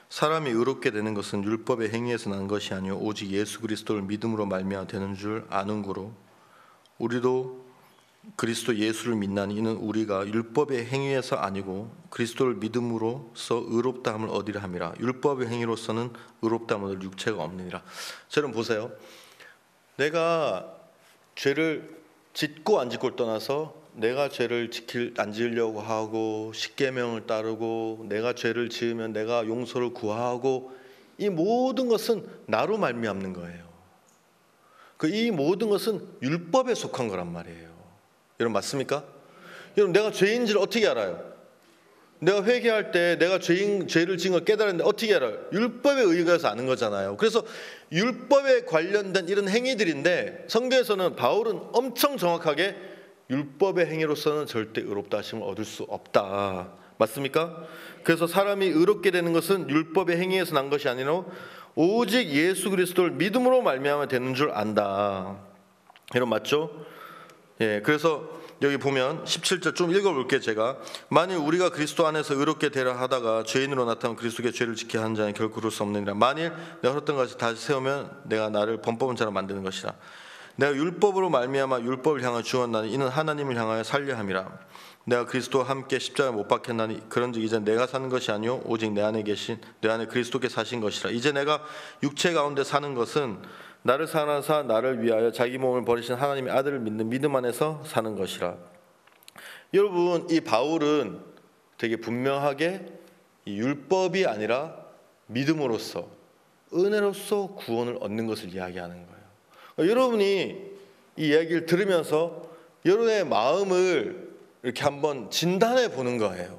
Speaker 1: 사람이 의롭게 되는 것은 율법의 행위에서 난 것이 아니요 오직 예수 그리스도를 믿음으로 말미암아 되는 줄 아는고로 우리도 그리스도 예수를 믿나니 이는 우리가 율법의 행위에서 아니고 그리스도를 믿음으로써 의롭다함을 얻으려 함이라. 율법의 행위로서는 의롭다함을 얻을 육체가 없느니라. 여러분 보세요. 내가 죄를 짓고 안 짓고를 떠나서 내가 죄를 안 지으려고 하고 십계명을 따르고 내가 죄를 지으면 내가 용서를 구하고 이 모든 것은 나로 말미암는 거예요. 이 모든 것은 율법에 속한 거란 말이에요. 여러분 맞습니까? 여러분 내가 죄인지를 어떻게 알아요? 내가 회개할 때 내가 죄를 지은 걸 깨달았는데 어떻게 알아요? 율법에 의거해서 아는 거잖아요. 그래서 율법에 관련된 이런 행위들인데 성경에서는 바울은 엄청 정확하게 율법의 행위로서는 절대 의롭다 하심을 얻을 수 없다. 맞습니까? 그래서 사람이 의롭게 되는 것은 율법의 행위에서 난 것이 아니라 오직 예수 그리스도를 믿음으로 말미암아 되는 줄 안다. 여러분 맞죠? 예, 그래서 여기 보면 17절 좀 읽어볼게요. 제가 만일 우리가 그리스도 안에서 의롭게 되려 하다가 죄인으로 나타나면 그리스도께 죄를 지켜야 하는 자는 결코 그럴 수 없느니라. 만일 내가 흘렀던 것을 다시 세우면 내가 나를 범법한 자로 만드는 것이라. 내가 율법으로 말미암아 율법을 향하여 죽었나니 이는 하나님을 향하여 살려 함이라. 내가 그리스도와 함께 십자가에 못 박혔나니 그런즉 이제 내가 사는 것이 아니요 오직 내 안에 그리스도께 사신 것이라. 이제 내가 육체 가운데 사는 것은 나를 사랑하사 나를 위하여 자기 몸을 버리신 하나님의 아들을 믿는 믿음 안에서 사는 것이라. 여러분 이 바울은 되게 분명하게 이 율법이 아니라 믿음으로써 은혜로써 구원을 얻는 것을 이야기하는 거예요. 여러분이 이 이야기를 들으면서 여러분의 마음을 이렇게 한번 진단해 보는 거예요.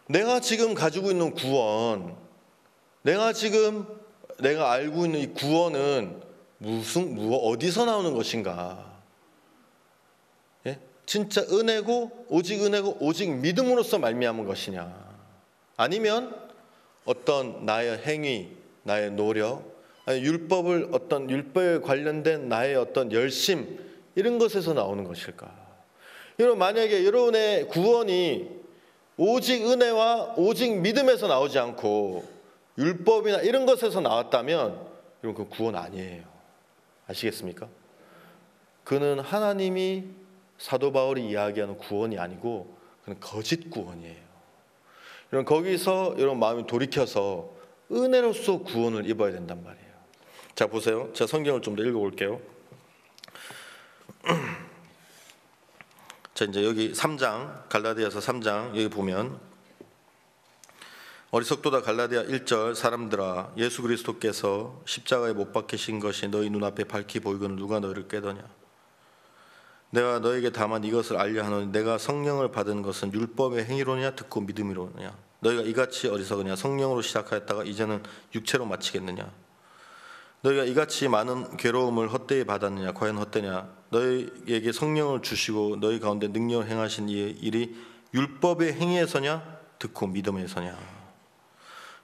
Speaker 1: 내가 지금 가지고 있는 구원, 내가 알고 있는 이 구원은 어디서 나오는 것인가? 예? 진짜 은혜고 오직 믿음으로써 말미암은 것이냐? 아니면 어떤 나의 행위, 나의 노력, 아니 율법에 관련된 나의 어떤 열심 이런 것에서 나오는 것일까? 여러분 만약에 여러분의 구원이 오직 은혜와 오직 믿음에서 나오지 않고 율법이나 이런 것에서 나왔다면 여러분 그 구원 아니에요. 아시겠습니까? 그는 하나님이 사도 바울이 이야기하는 구원이 아니고 그는 거짓 구원이에요. 여러분 거기서 여러분 마음이 돌이켜서 은혜로서 구원을 입어야 된단 말이에요. 자 보세요. 제가 성경을 좀 더 읽어볼게요. 자 이제 여기 3장 갈라디아서 3장 여기 보면 어리석도다 갈라디아 1절 사람들아 예수 그리스도께서 십자가에 못 박히신 것이 너희 눈앞에 밝히 보이거늘 누가 너희를 깨더냐. 내가 너에게 다만 이것을 알려 하노니 내가 성령을 받은 것은 율법의 행위로냐 듣고 믿음이로냐. 너희가 이같이 어리석으냐. 성령으로 시작하였다가 이제는 육체로 마치겠느냐. 너희가 이같이 많은 괴로움을 헛되이 받았느냐. 과연 헛되냐. 너희에게 성령을 주시고 너희 가운데 능력을 행하신 이의 일이 율법의 행위에서냐 듣고 믿음에서냐.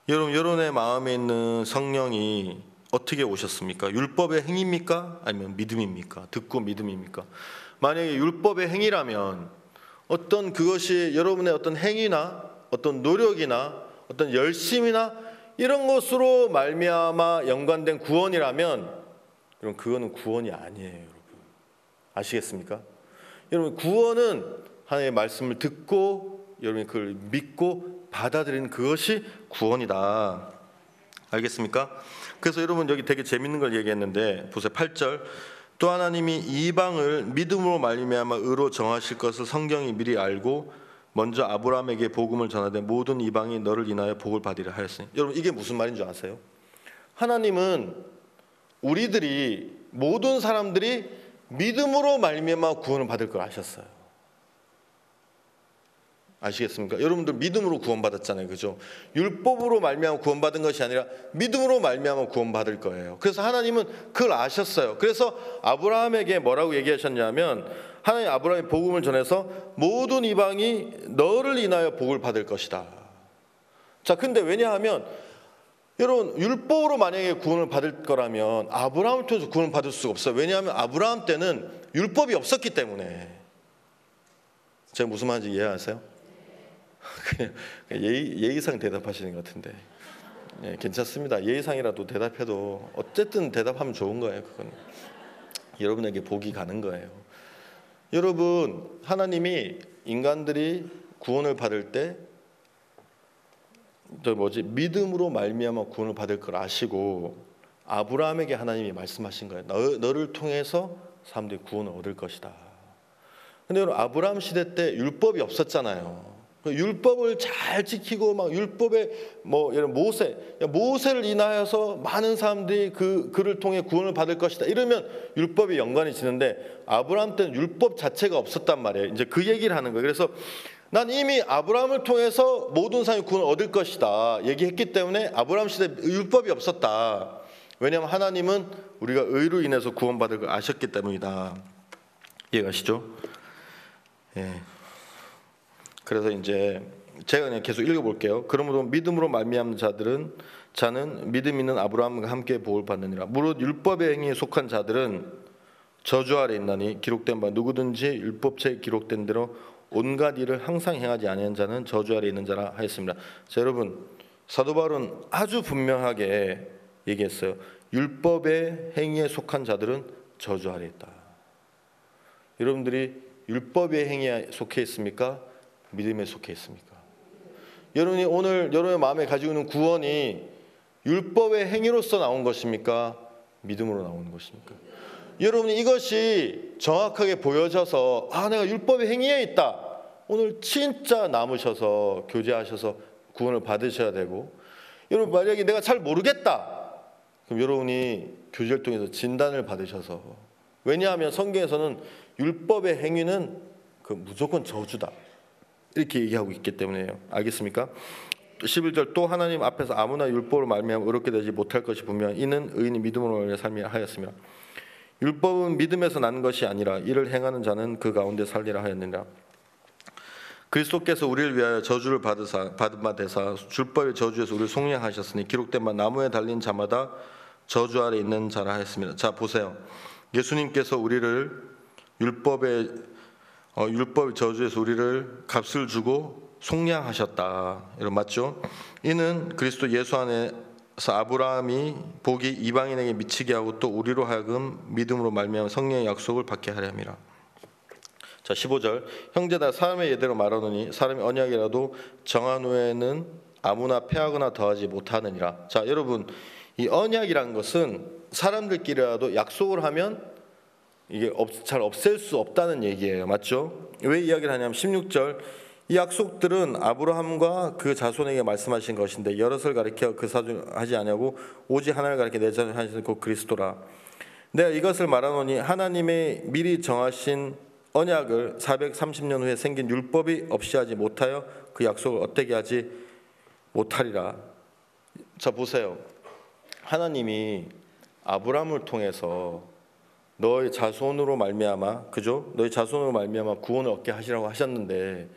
Speaker 1: 여러분의 마음에 있는 성령이 어떻게 오셨습니까? 율법의 행위입니까? 아니면 믿음입니까? 듣고 믿음입니까? 만약에 율법의 행위라면 어떤 그것이 여러분의 어떤 행위나 어떤 노력이나 어떤 열심이나 이런 것으로 말미암아 연관된 구원이라면 여러분 그거는 구원이 아니에요. 여러분 아시겠습니까? 여러분 구원은 하나님의 말씀을 듣고 여러분이 그걸 믿고 받아들이는 그것이 구원이다. 알겠습니까? 그래서 여러분 여기 되게 재밌는 걸 얘기했는데 보세요. 8절 또 하나님이 이방을 믿음으로 말미암아 의로 정하실 것을 성경이 미리 알고 먼저 아브라함에게 복음을 전하되 모든 이방이 너를 인하여 복을 받으리라 하였으니. 여러분 이게 무슨 말인 줄 아세요? 하나님은 모든 사람들이 믿음으로 말미암아 구원을 받을 걸 아셨어요. 아시겠습니까? 여러분들 믿음으로 구원받았잖아요. 그죠? 율법으로 말미암아 구원받은 것이 아니라 믿음으로 말미암아 구원받을 거예요. 그래서 하나님은 그걸 아셨어요. 그래서 아브라함에게 뭐라고 얘기하셨냐면 하나님 아브라함이 복음을 전해서 모든 이방이 너를 인하여 복을 받을 것이다. 자, 근데 왜냐하면 여러분, 율법으로 만약에 구원을 받을 거라면 아브라함을 통해서 구원을 받을 수가 없어요. 왜냐하면 아브라함 때는 율법이 없었기 때문에. 제가 무슨 말인지 이해하세요? 그냥 예의상 대답하시는 것 같은데. 예, 괜찮습니다. 예의상이라도 대답해도 어쨌든 대답하면 좋은 거예요. 그건 여러분에게 복이 가는 거예요. 여러분, 하나님이 인간들이 구원을 받을 때 믿음으로 말미암아 구원을 받을 걸 아시고 아브라함에게 하나님이 말씀하신 거예요. 너를 통해서 사람들이 구원을 얻을 것이다. 근데 여러분, 아브라함 시대 때 율법이 없었잖아요. 율법을 잘 지키고 막 율법에 예를 모세를 인하여서 많은 사람들이 그를 통해 구원을 받을 것이다. 이러면 율법이 연관이 지는데 아브라함 때는 율법 자체가 없었단 말이에요. 이제 그 얘기를 하는 거예요. 그래서 난 이미 아브라함을 통해서 모든 사람이 구원을 얻을 것이다 얘기했기 때문에 아브라함 시대에 율법이 없었다. 왜냐하면 하나님은 우리가 의로 인해서 구원받을 걸 아셨기 때문이다. 이해가시죠? 예. 그래서 이제 제가 그냥 계속 읽어볼게요. 그러므로 믿음으로 말미암는 자는 믿음 있는 아브라함과 함께 복을 받느니라. 무릇 율법의 행위에 속한 자들은 저주 아래 있나니 기록된 바 누구든지 율법책에 기록된 대로 온갖 일을 항상 행하지 아니한 자는 저주 아래 있는 자라 하였습니다. 자, 여러분, 사도 바울은 아주 분명하게 얘기했어요. 율법의 행위에 속한 자들은 저주 아래 있다. 여러분들이 율법의 행위에 속해 있습니까? 믿음에 속해 있습니까? 여러분이 오늘 여러분의 마음에 가지고 있는 구원이 율법의 행위로서 나온 것입니까? 믿음으로 나오는 것입니까? 여러분이 이것이 정확하게 보여져서 내가 율법의 행위에 있다. 오늘 진짜 남으셔서 교제하셔서 구원을 받으셔야 되고, 여러분 만약에 내가 잘 모르겠다. 그럼 여러분이 교제를 통해서 진단을 받으셔서, 왜냐하면 성경에서는 율법의 행위는 무조건 저주다 이렇게 얘기하고 있기 때문에요. 알겠습니까? 11절 또 하나님 앞에서 아무나 율법을 말미암아 의롭게 되지 못할 것이 분명 이는 의인이 믿음으로 삶이라 하였으며 율법은 믿음에서 난 것이 아니라 이를 행하는 자는 그 가운데 살리라 하였느니라. 그리스도께서 우리를 위하여 저주를 받은 바 되사 율법의 저주에서 우리를 속량하셨으니 기록된 바 나무에 달린 자마다 저주 아래 있는 자라 하였습니다. 자, 보세요. 예수님께서 우리를 율법의 저주에서 우리를 값을 주고 속량하셨다. 여러분 맞죠? 이는 그리스도 예수 안에서 아브라함이 복이 이방인에게 미치게 하고 또 우리로 하여금 믿음으로 말미암아 성령의 약속을 받게 하려 함이라. 자, 15절 형제다 사람의 예대로 말하노니 사람이 언약이라도 정한 후에는 아무나 폐하거나 더하지 못하느니라. 자, 여러분 이 언약이란 것은 사람들끼리라도 약속을 하면 이게 잘 없앨 수 없다는 얘기예요. 맞죠? 왜 이야기를 하냐면 16절 이 약속들은 아브라함과 그 자손에게 말씀하신 것인데 여럿을 가리켜 그 사주하지 아니하고 오직 하나를 가리켜 내 자손 하시는 곧 그리스도라. 내가 이것을 말하노니 하나님의 미리 정하신 언약을 430년 후에 생긴 율법이 없이 하지 못하여 그 약속을 어떻게 하지 못하리라. 자, 보세요. 하나님이 아브라함을 통해서 너의 자손으로 말미암아, 그죠? 너의 자손으로 말미암아 구원을 얻게 하시라고 하셨는데,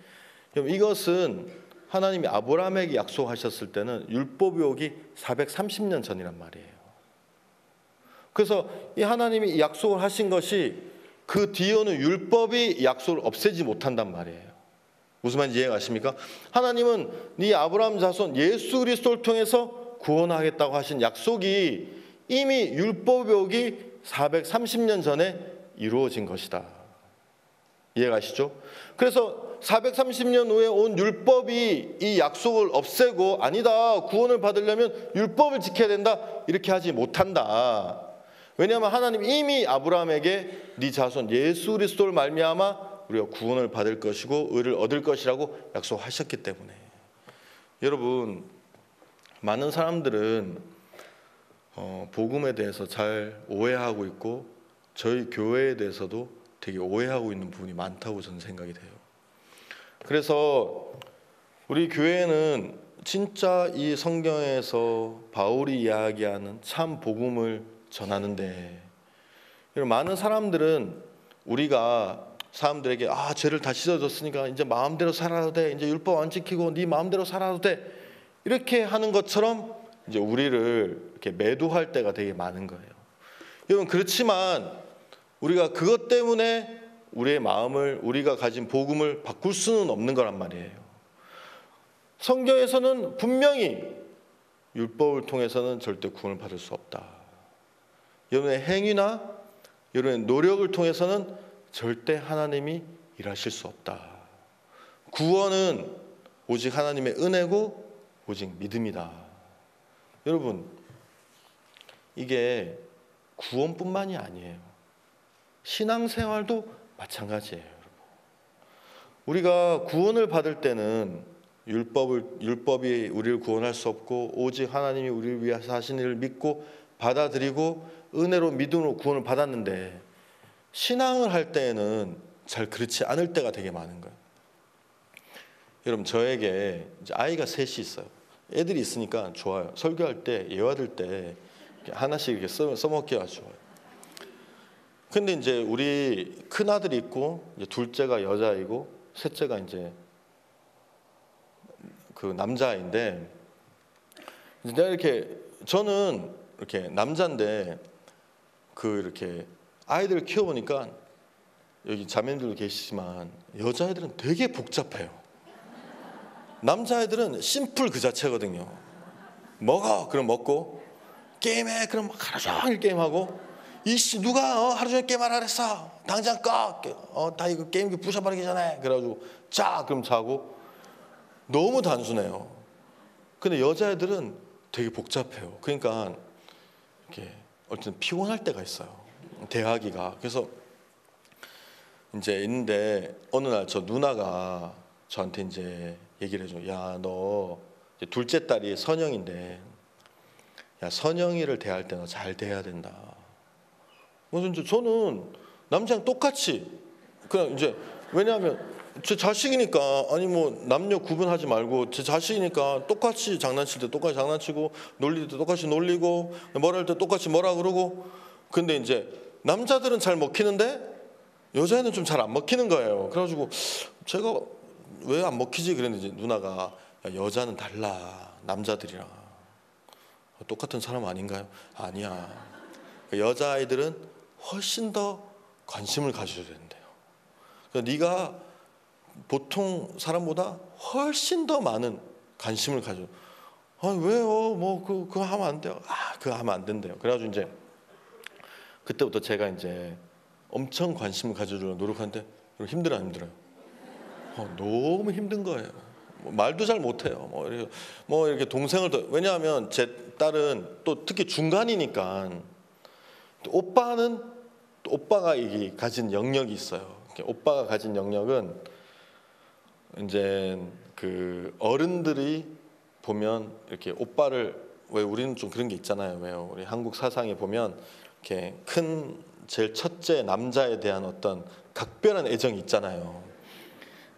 Speaker 1: 이것은 하나님이 아브라함에게 약속하셨을 때는 율법이 오기 430년 전이란 말이에요. 그래서 이 하나님이 약속을 하신 것이 그 뒤에는 율법이 약속을 없애지 못한단 말이에요. 무슨 말인지 이해가십니까? 하나님은 네 아브라함 자손 예수 그리스도를 통해서 구원하겠다고 하신 약속이 이미 율법이 오기 430년 전에 이루어진 것이다. 이해가시죠? 그래서 430년 후에 온 율법이 이 약속을 없애고 아니다, 구원을 받으려면 율법을 지켜야 된다, 이렇게 하지 못한다. 왜냐하면 하나님 이미 아브라함에게 네 자손 예수 그리스도를 말미암아 우리가 구원을 받을 것이고 의를 얻을 것이라고 약속하셨기 때문에. 여러분, 많은 사람들은 복음에 대해서 잘 오해하고 있고 저희 교회에 대해서도 되게 오해하고 있는 부분이 많다고 저는 생각이 돼요. 그래서 우리 교회는 진짜 이 성경에서 바울이 이야기하는 참 복음을 전하는데, 많은 사람들은 우리가 사람들에게 죄를 다 씻어줬으니까 이제 마음대로 살아도 돼, 이제 율법 안 지키고 네 마음대로 살아도 돼, 이렇게 하는 것처럼 이제 우리를 이렇게 매도할 때가 되게 많은 거예요. 여러분, 그렇지만 우리가 그것 때문에 우리의 마음을, 우리가 가진 복음을 바꿀 수는 없는 거란 말이에요. 성경에서는 분명히 율법을 통해서는 절대 구원을 받을 수 없다. 여러분의 행위나 여러분의 노력을 통해서는 절대 하나님이 일하실 수 없다. 구원은 오직 하나님의 은혜고 오직 믿음이다. 여러분, 이게 구원뿐만이 아니에요. 신앙생활도 마찬가지예요. 여러분. 우리가 구원을 받을 때는 율법이 우리를 구원할 수 없고 오직 하나님이 우리를 위해서 하신 일을 믿고 받아들이고 은혜로 믿음으로 구원을 받았는데, 신앙을 할 때에는 잘 그렇지 않을 때가 되게 많은 거예요. 여러분, 저에게 이제 아이가 셋이 있어요. 애들이 있으니까 좋아요. 설교할 때, 예화들 때 하나씩 이렇게 써먹기가 좋아요. 근데 이제 우리 큰 아들이 있고, 이제 둘째가 여자이고, 셋째가 이제 그 남자인데, 내가 이렇게, 저는 이렇게 남자인데 이렇게 아이들을 키워보니까, 여기 자매님들도 계시지만 여자애들은 되게 복잡해요. 남자애들은 심플 그 자체거든요. 먹어, 그럼 먹고, 게임해, 그럼 하루 종일 게임하고, 이씨 누가 하루 종일 게임하라 그랬어, 당장 꺼, 다 이거 게임기 부셔버리기 전에, 그래가지고 자 그럼 자고. 너무 단순해요. 근데 여자애들은 되게 복잡해요. 그러니까 이렇게 어쨌든 피곤할 때가 있어요, 대하기가. 그래서 이제 있는데 어느 날 저 누나가 저한테 이제 얘기를 해줘. 야, 너 둘째 딸이 선영인데, 야, 선영이를 대할 때 너 잘 대해야 된다. 그래서 이제 저는 남자랑 똑같이 그냥 이제, 왜냐하면 제 자식이니까, 아니 뭐 남녀 구분하지 말고 제 자식이니까 똑같이 장난칠 때 똑같이 장난치고, 놀릴 때 똑같이 놀리고, 뭐라 할 때 똑같이 뭐라 그러고. 근데 이제 남자들은 잘 먹히는데 여자애는 좀 잘 안 먹히는 거예요. 그래가지고 제가 왜 안 먹히지 그랬는데, 누나가 야, 여자는 달라, 남자들이랑 똑같은 사람 아닌가요? 아니야. 여자아이들은 훨씬 더 관심을 가져야 된대요. 그러니까 네가 보통 사람보다 훨씬 더 많은 관심을 가져. 아니 왜요? 뭐 그거 하면 안 돼요. 그거 하면 안 된대요. 그래가지고 이제 그때부터 제가 이제 엄청 관심을 가져주려고 노력하는데, 힘들어요, 힘들어요. 너무 힘든 거예요. 말도 잘 못해요. 뭐 이렇게 동생을 더, 왜냐하면 제 딸은 또 특히 중간이니까, 또 오빠가 이게 가진 영역이 있어요. 오빠가 가진 영역은 이제 그 어른들이 보면 이렇게 오빠를, 왜 우리는 좀 그런 게 있잖아요. 왜요? 우리 한국 사상에 보면 이렇게 큰 제일 첫째 남자에 대한 어떤 각별한 애정이 있잖아요.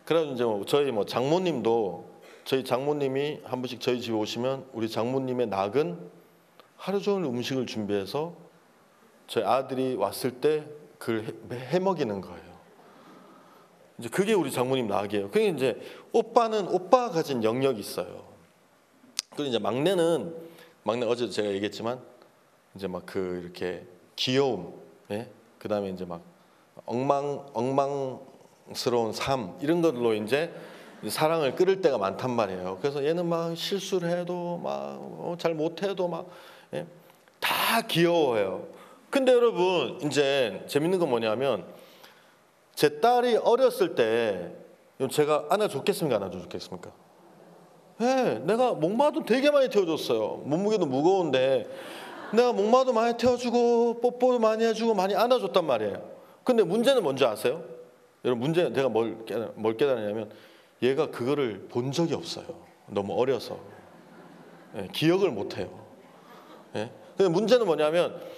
Speaker 1: 그래서 이제 저희 장모님도, 저희 장모님이 한 번씩 저희 집에 오시면 우리 장모님의 낙은 하루 종일 음식을 준비해서 저희 아들이 왔을 때 그걸 해먹이는 거예요. 이제 그게 우리 장모님 낙이에요. 그게 이제 오빠는 오빠가 가진 영역이 있어요. 그리고 이제 막내는 어제도 제가 얘기했지만 이제 이렇게 귀여움, 예? 그다음에 이제 엉망스러운 삶, 이런 것들로 이제 사랑을 끌을 때가 많단 말이에요. 그래서 얘는 실수를 해도 잘 못해도 예? 다 귀여워해요. 근데 여러분, 이제 재밌는 건 뭐냐면, 제 딸이 어렸을 때 제가 안아줬겠습니까, 안 안아줬겠습니까? 네, 내가 목마도 되게 많이 태워줬어요. 몸무게도 무거운데 내가 목마도 많이 태워주고 뽀뽀도 많이 해주고 많이 안아줬단 말이에요. 근데 문제는 뭔지 아세요? 여러분, 문제는 내가 뭘 깨달았냐면, 얘가 그거를 본 적이 없어요. 너무 어려서. 예, 기억을 못해요. 예? 근데 문제는 뭐냐면,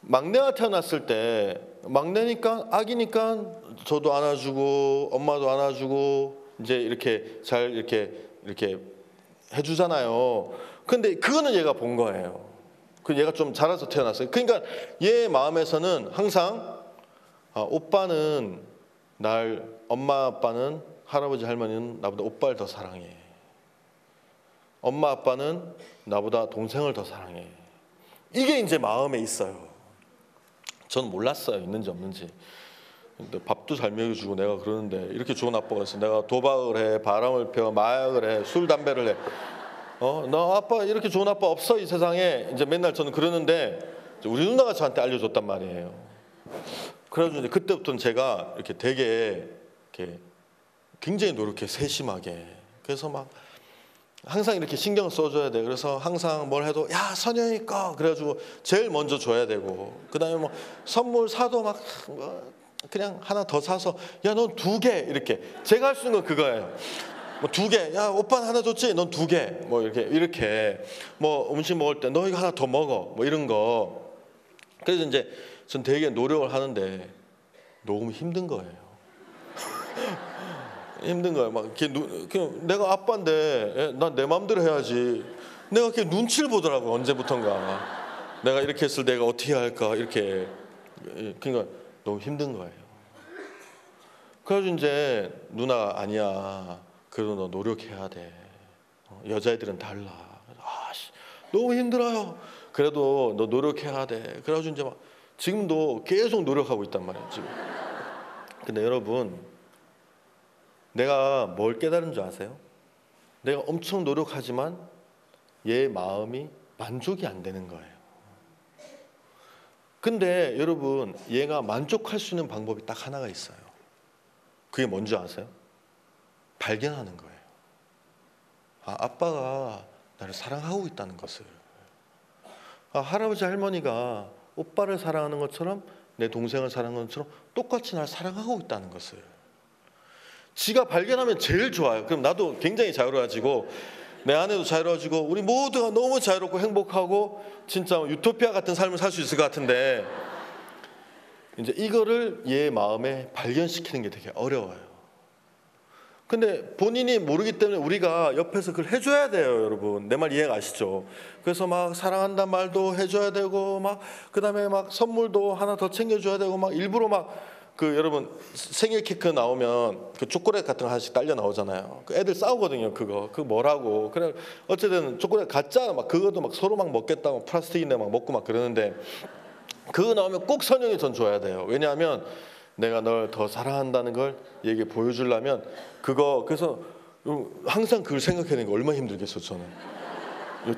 Speaker 1: 막내가 태어났을 때, 막내니까, 아기니까 저도 안아주고 엄마도 안아주고 이제 이렇게 잘 이렇게 해주잖아요. 근데 그거는 얘가 본 거예요. 그 얘가 좀 자라서 태어났어요. 그러니까 얘 마음에서는 항상 오빠는 엄마 아빠는, 할아버지 할머니는 나보다 오빠를 더 사랑해. 엄마 아빠는 나보다 동생을 더 사랑해. 이게 이제 마음에 있어요. 전 몰랐어요, 있는지 없는지. 근데 밥도 잘 먹여주고 내가 그러는데 이렇게 좋은 아빠가 있어. 내가 도박을 해, 바람을 펴, 마약을 해, 술 담배를 해. 너 아빠 이렇게 좋은 아빠 없어 이 세상에. 이제 맨날 저는 그러는데 우리 누나가 저한테 알려줬단 말이에요. 그래가지고 이제 그때부터는 제가 이렇게 되게 이렇게 굉장히 노력해, 세심하게. 그래서 막 항상 이렇게 신경 써줘야 돼. 그래서 항상 뭘 해도 야 선영이 거 그래가지고 제일 먼저 줘야 되고, 그다음에 뭐 선물 사도 막 그냥 하나 더 사서 야 넌 2개 이렇게. 제가 할 수 있는 건 그거예요. 뭐 2개, 야 오빠는 하나 줬지, 넌 2개, 뭐 이렇게 뭐 음식 먹을 때 너 이거 하나 더 먹어, 뭐 이런 거. 그래서 이제 전 되게 노력을 하는데 너무 힘든 거예요. 힘든 거예요. 막 이렇게 그냥 내가 아빠인데 난 내 마음대로 해야지. 내가 이렇게 눈치를 보더라고, 언제부턴가. 내가 이렇게 했을 때 내가 어떻게 할까 이렇게. 그러니까 너무 힘든 거예요. 그래서 이제 누나가 아니야. 그래도 너 노력해야 돼. 여자애들은 달라. 너무 힘들어요. 그래도 너 노력해야 돼. 그래가지고 이제 막 지금도 계속 노력하고 있단 말이에요, 지금. 근데 여러분, 내가 뭘 깨달은 줄 아세요? 내가 엄청 노력하지만 얘 마음이 만족이 안 되는 거예요. 근데 여러분, 얘가 만족할 수 있는 방법이 딱 하나가 있어요. 그게 뭔지 아세요? 발견하는 거예요. 아빠가 나를 사랑하고 있다는 것을. 할아버지 할머니가 오빠를 사랑하는 것처럼 내 동생을 사랑하는 것처럼 똑같이 날 사랑하고 있다는 것을 지가 발견하면 제일 좋아요. 그럼 나도 굉장히 자유로워지고 내 아내도 자유로워지고 우리 모두가 너무 자유롭고 행복하고 진짜 유토피아 같은 삶을 살 수 있을 것 같은데, 이제 이거를 얘 마음에 발견시키는 게 되게 어려워요. 근데 본인이 모르기 때문에 우리가 옆에서 그걸 해줘야 돼요, 여러분. 내 말 이해가 가시죠? 그래서 막 사랑한다는 말도 해줘야 되고, 막 그다음에 막 선물도 하나 더 챙겨줘야 되고, 막 일부러 막 그 여러분 생일 케이크 나오면 그 초콜릿 같은 거 하나씩 딸려 나오잖아요. 그 애들 싸우거든요, 그거 뭐라고. 그래 어쨌든 초콜릿 가짜 막 그것도 막 서로 막 먹겠다고 플라스틱인데 막 먹고 막 그러는데, 그거 나오면 꼭 선영이 전 줘야 돼요. 왜냐하면 내가 널 더 사랑한다는 걸 얘에게 보여주려면 그거. 그래서 항상 그걸 생각해내는 게 얼마나 힘들겠어 저는.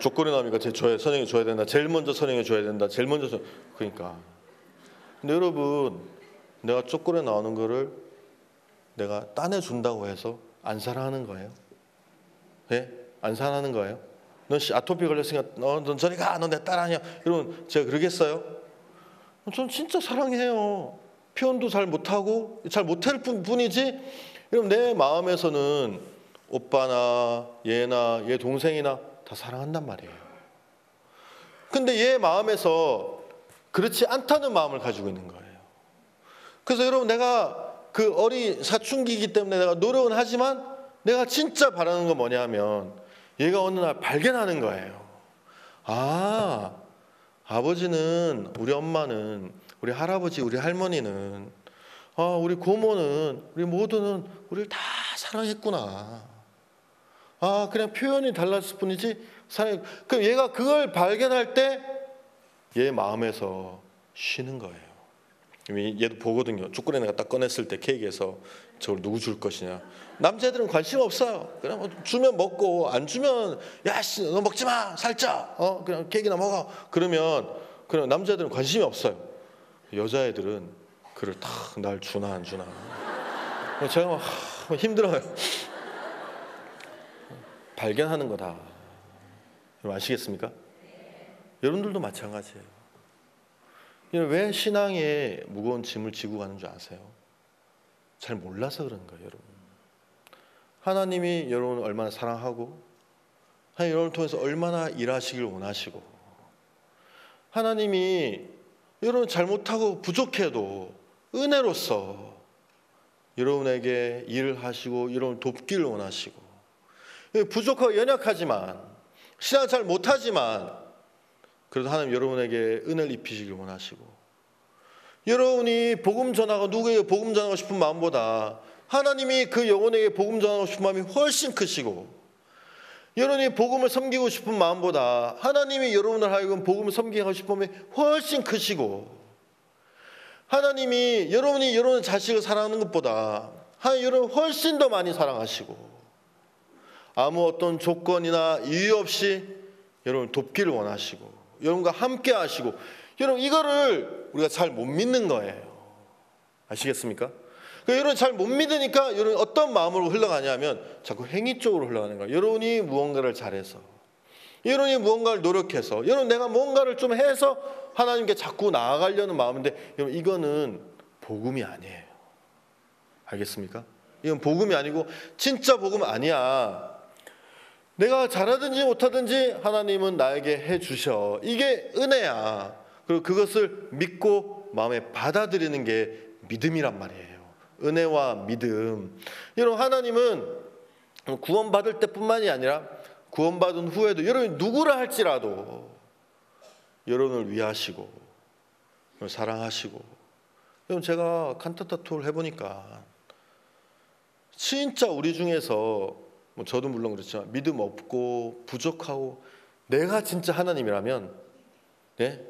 Speaker 1: 조건이 나오니까 선영이 줘야 된다. 제일 먼저 선영이 줘야 된다. 제일 먼저 그러니까. 근데 여러분, 내가 초콜릿 나오는 거를 내가 딴에 준다고 해서 안 사랑하는 거예요? 예? 안 사랑하는 거예요? 넌 아토피 걸렸으니까 넌 저리 가. 넌 내 딸 아니야. 여러분, 제가 그러겠어요? 전 진짜 사랑해요. 표현도 잘 못하고 잘 못할 뿐이지. 그럼 내 마음에서는 오빠나 얘나 얘 동생이나 다 사랑한단 말이에요. 근데 얘 마음에서 그렇지 않다는 마음을 가지고 있는 거예요. 그래서 여러분, 내가 그 어린 사춘기이기 때문에 내가 노력은 하지만 내가 진짜 바라는 건 뭐냐면 얘가 어느 날 발견하는 거예요. 아버지는, 우리 엄마는, 우리 할아버지, 우리 할머니는, 우리 고모는, 우리 모두는 우리를 다 사랑했구나. 그냥 표현이 달랐을 뿐이지 사랑. 그럼 얘가 그걸 발견할 때 얘 마음에서 쉬는 거예요. 얘도 보거든요. 초콜릿 내가 딱 꺼냈을 때 케이크에서 저걸 누구 줄 것이냐. 남자애들은 관심 없어요. 그냥 주면 먹고 안 주면 야씨 너 먹지 마 살쪄. 그냥 케이크나 먹어. 그러면 남자애들은 관심이 없어요. 여자애들은 그를 탁 날 주나 안 주나. 제가 막 힘들어요. 발견하는 거다. 아시겠습니까? 여러분들도 마찬가지예요. 왜 신앙에 무거운 짐을 지고 가는 줄 아세요? 잘 몰라서 그런 거예요, 여러분. 하나님이 여러분을 얼마나 사랑하고, 하나님 여러분을 통해서 얼마나 일하시길 원하시고, 하나님이 여러분 잘못하고 부족해도 은혜로서 여러분에게 일을 하시고 여러분을 돕기를 원하시고, 부족하고 연약하지만 신앙 잘 못하지만 그래도 하나님 여러분에게 은혜를 입히시길 원하시고, 여러분이 복음 전하고 누구에게 복음 전하고 싶은 마음보다 하나님이 그 영혼에게 복음 전하고 싶은 마음이 훨씬 크시고, 여러분이 복음을 섬기고 싶은 마음보다 하나님이 여러분을 하여금 복음을 섬기고 싶으면 훨씬 크시고, 하나님이 여러분이 여러분 자식을 사랑하는 것보다 여러분 훨씬 더 많이 사랑하시고, 아무 어떤 조건이나 이유 없이 여러분을 돕기를 원하시고, 여러분과 함께 하시고, 여러분 이거를 우리가 잘 못 믿는 거예요. 아시겠습니까? 여러분 잘 못 믿으니까 여러분 어떤 마음으로 흘러가냐면 자꾸 행위 쪽으로 흘러가는 거예요. 여러분이 무언가를 잘해서, 여러분이 무언가를 노력해서, 여러분 내가 뭔가를 좀 해서 하나님께 자꾸 나아가려는 마음인데, 여러분 이거는 복음이 아니에요. 알겠습니까? 이건 복음이 아니고 진짜 복음 아니야. 내가 잘하든지 못하든지 하나님은 나에게 해주셔. 이게 은혜야. 그리고 그것을 믿고 마음에 받아들이는 게 믿음이란 말이에요. 은혜와 믿음. 여러분 하나님은 구원받을 때뿐만이 아니라 구원받은 후에도 여러분이 누구라 할지라도 여러분을 위하시고 사랑하시고. 여러분 제가 칸타타 투어를 해보니까 진짜 우리 중에서 저도 물론 그렇지만 믿음 없고 부족하고, 내가 진짜 하나님이라면,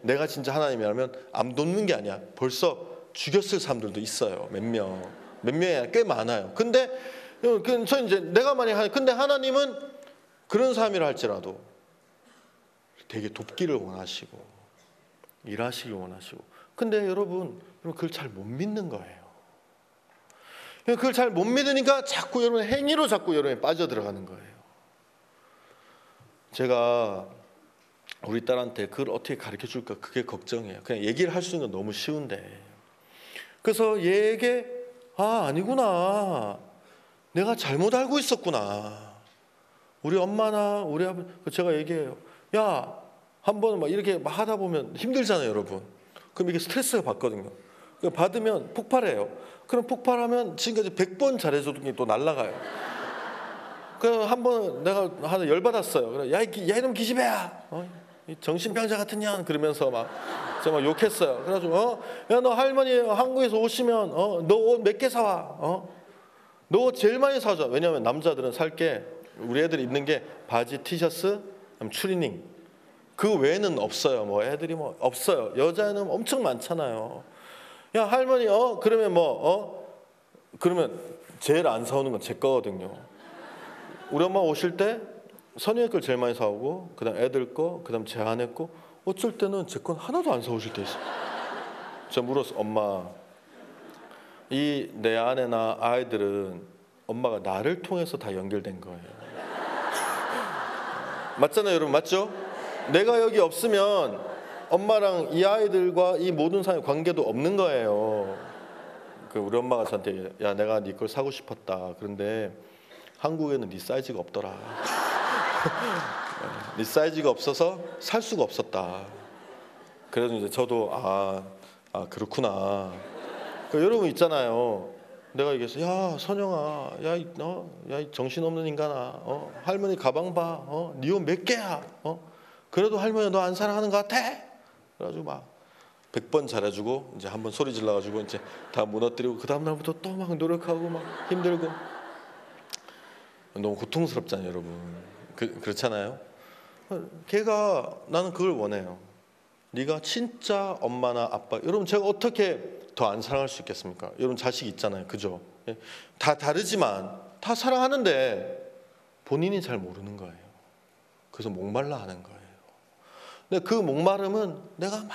Speaker 1: 내가 진짜 하나님이라면 안 돕는 게 아니야. 벌써 죽였을 사람들도 있어요. 몇 명이 아니라 꽤 많아요. 근데 저 이제 내가 만약 근데 하나님은 그런 사람이라 할지라도 되게 돕기를 원하시고 일하시길 원하시고. 근데 여러분 그걸 잘 못 믿는 거예요. 그걸 잘 못 믿으니까 자꾸 여러분 행위로 자꾸 여러분이 빠져들어가는 거예요. 제가 우리 딸한테 그걸 어떻게 가르쳐 줄까 그게 걱정이에요. 그냥 얘기를 할 수 있는 건 너무 쉬운데. 그래서 얘에게 아니구나, 내가 잘못 알고 있었구나. 우리 엄마나 우리 아버지, 제가 얘기해요. 야, 한번 막 이렇게 막 하다 보면 힘들잖아요, 여러분. 그럼 이게 스트레스가 받거든요. 받으면 폭발해요. 그럼 폭발하면 지금까지 100번 잘해줬던 게 또 날아가요. 그래서 한번 내가 하나 열받았어요. 그래, 야 이놈 기집애야, 정신병자 같은 년, 그러면서 막 제가 막 욕했어요. 그래가지고 야 너 할머니 한국에서 오시면 너 옷 몇 개 사와, 너 옷 제일 많이 사줘. 왜냐하면 남자들은 살 게, 우리 애들이 입는 게 바지, 티셔츠, 추리닝, 그 외에는 없어요. 뭐 애들이 뭐 없어요. 여자는 엄청 많잖아요. 야 할머니 그러면 그러면 제일 안 사오는 건 제 거거든요. 우리 엄마 오실 때 선유의 걸 제일 많이 사오고, 그다음 애들 거, 그다음 제 아내 거, 어쩔 때는 제 건 하나도 안 사오실 때 있어요. 제가 물었어. 엄마, 이 내 아내나 아이들은 엄마가 나를 통해서 다 연결된 거예요. 맞잖아요, 여러분. 맞죠? 내가 여기 없으면 엄마랑 이 아이들과 이 모든 사람의 관계도 없는 거예요. 우리 엄마가 저한테 야 내가 네 걸 사고 싶었다. 그런데 한국에는 네 사이즈가 없더라. 네 사이즈가 없어서 살 수가 없었다. 그래서 이제 저도 그렇구나. 여러분 있잖아요. 내가 얘기했어. 야 선영아, 야 이 정신없는 인간아, 할머니 가방 봐, 네 옷 몇 개야, 그래도 할머니 너 안 사랑하는 것 같아? 그래가지고 막 100번 잘해주고, 이제 한번 소리 질러가지고 이제 다 무너뜨리고, 그 다음 날부터 또 막 노력하고 막 힘들고. 너무 고통스럽잖아요, 여러분. 그렇잖아요. 걔가, 나는 그걸 원해요. 네가 진짜 엄마나 아빠, 여러분 제가 어떻게 더 안 사랑할 수 있겠습니까? 여러분 자식 있잖아요, 그죠? 다 다르지만 다 사랑하는데 본인이 잘 모르는 거예요. 그래서 목말라 하는 거예요. 근데 그 목마름은 내가 막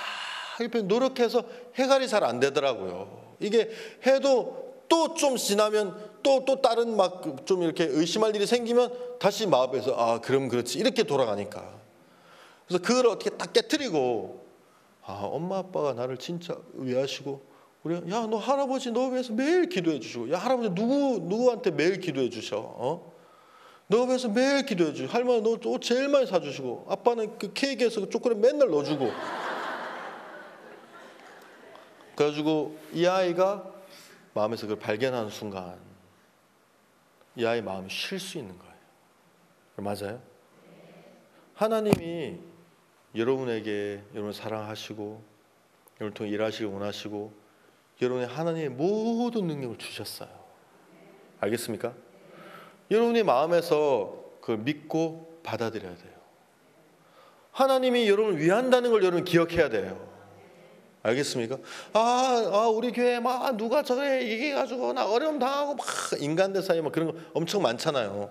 Speaker 1: 이렇게 노력해서 해결이 잘 안 되더라고요. 이게 해도 또 좀 지나면 또 다른 막 좀 이렇게 의심할 일이 생기면 다시 마음에서 그럼 그렇지 이렇게 돌아가니까. 그래서 그걸 어떻게 딱 깨트리고, 엄마 아빠가 나를 진짜 위하시고, 야 너 할아버지 너 위해서 매일 기도해 주시고, 야 할아버지 누구한테 매일 기도해 주셔, 너 위해서 매일 기도해 주시고, 할머니 너 옷 제일 많이 사주시고, 아빠는 그 케이크에서 그 초콜릿 맨날 넣어주고. 그래가지고 이 아이가 마음에서 그걸 발견하는 순간 이 아이 마음이 쉴 수 있는 거예요. 맞아요? 하나님이 여러분에게 여러분을 사랑하시고 여러분을 통해 일하시길 원하시고 여러분의 하나님의 모든 능력을 주셨어요. 알겠습니까? 여러분의 마음에서 그걸 믿고 받아들여야 돼요. 하나님이 여러분을 위한다는 걸 여러분 기억해야 돼요. 알겠습니까? 우리 교회 막 누가 저래 얘기해가지고 나 어려움 당하고 막 인간들 사이에 막 그런 거 엄청 많잖아요.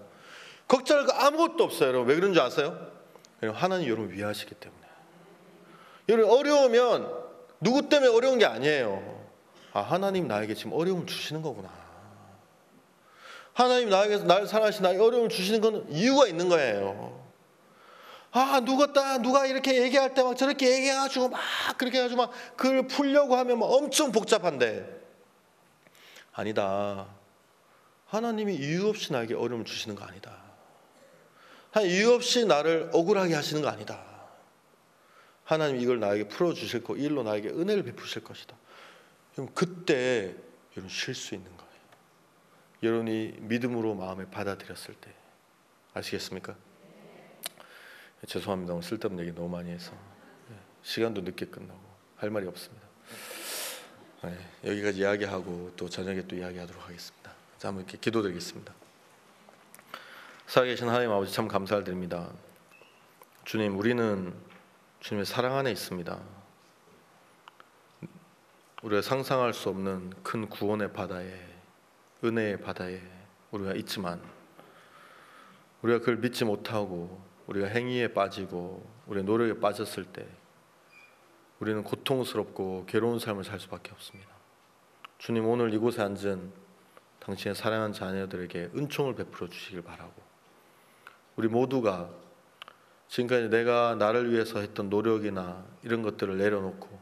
Speaker 1: 걱정할 거 아무것도 없어요. 여러분 왜 그런 줄 아세요? 하나님 여러분 위하시기 때문에. 여러분 어려우면 누구 때문에 어려운 게 아니에요. 하나님 나에게 지금 어려움을 주시는 거구나. 하나님 나에게서 나를 사랑하시 나에게 어려움을 주시는 건 이유가 있는 거예요. 누가 이렇게 얘기할 때 막 저렇게 얘기해가지고 막 그렇게 해가지고 막 그걸 풀려고 하면 막 엄청 복잡한데, 아니다. 하나님이 이유 없이 나에게 어려움을 주시는 거 아니다. 이유 없이 나를 억울하게 하시는 거 아니다. 하나님 이걸 나에게 풀어주실 거, 이 일로 나에게 은혜를 베푸실 것이다. 그럼 그때 여러분 쉴 수 있는 거예요. 여러분이 믿음으로 마음에 받아들였을 때. 아시겠습니까? 죄송합니다. 오늘 쓸데없는 얘기 너무 많이 해서 시간도 늦게 끝나고 할 말이 없습니다. 여기까지 이야기하고 또 저녁에 또 이야기하도록 하겠습니다. 자, 한번 이렇게 기도드리겠습니다. 살아계신 하나님 아버지 참 감사를 드립니다. 주님, 우리는 주님의 사랑 안에 있습니다. 우리가 상상할 수 없는 큰 구원의 바다에, 은혜의 바다에 우리가 있지만 우리가 그걸 믿지 못하고 우리가 행위에 빠지고 우리의 노력에 빠졌을 때 우리는 고통스럽고 괴로운 삶을 살 수밖에 없습니다. 주님, 오늘 이곳에 앉은 당신의 사랑하는 자녀들에게 은총을 베풀어 주시길 바라고, 우리 모두가 지금까지 내가 나를 위해서 했던 노력이나 이런 것들을 내려놓고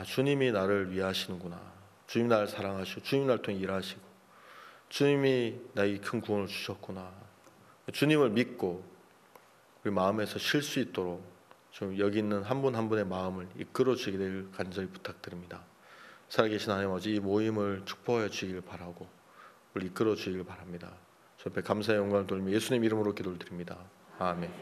Speaker 1: 주님이 나를 위하시는구나, 주님이 나를 사랑하시고 주님이 나를 통해 일하시고 주님이 나에게 큰 구원을 주셨구나, 주님을 믿고 우리 마음에서 쉴 수 있도록 좀 여기 있는 한 분 한 분의 마음을 이끌어 주기를 간절히 부탁드립니다. 살아계신 하나님 아버지, 이 모임을 축복하여 주시길 바라고 우리 이끌어 주시길 바랍니다. 저 앞에 감사의 영광을 돌리며 예수님 이름으로 기도를 드립니다. 아멘.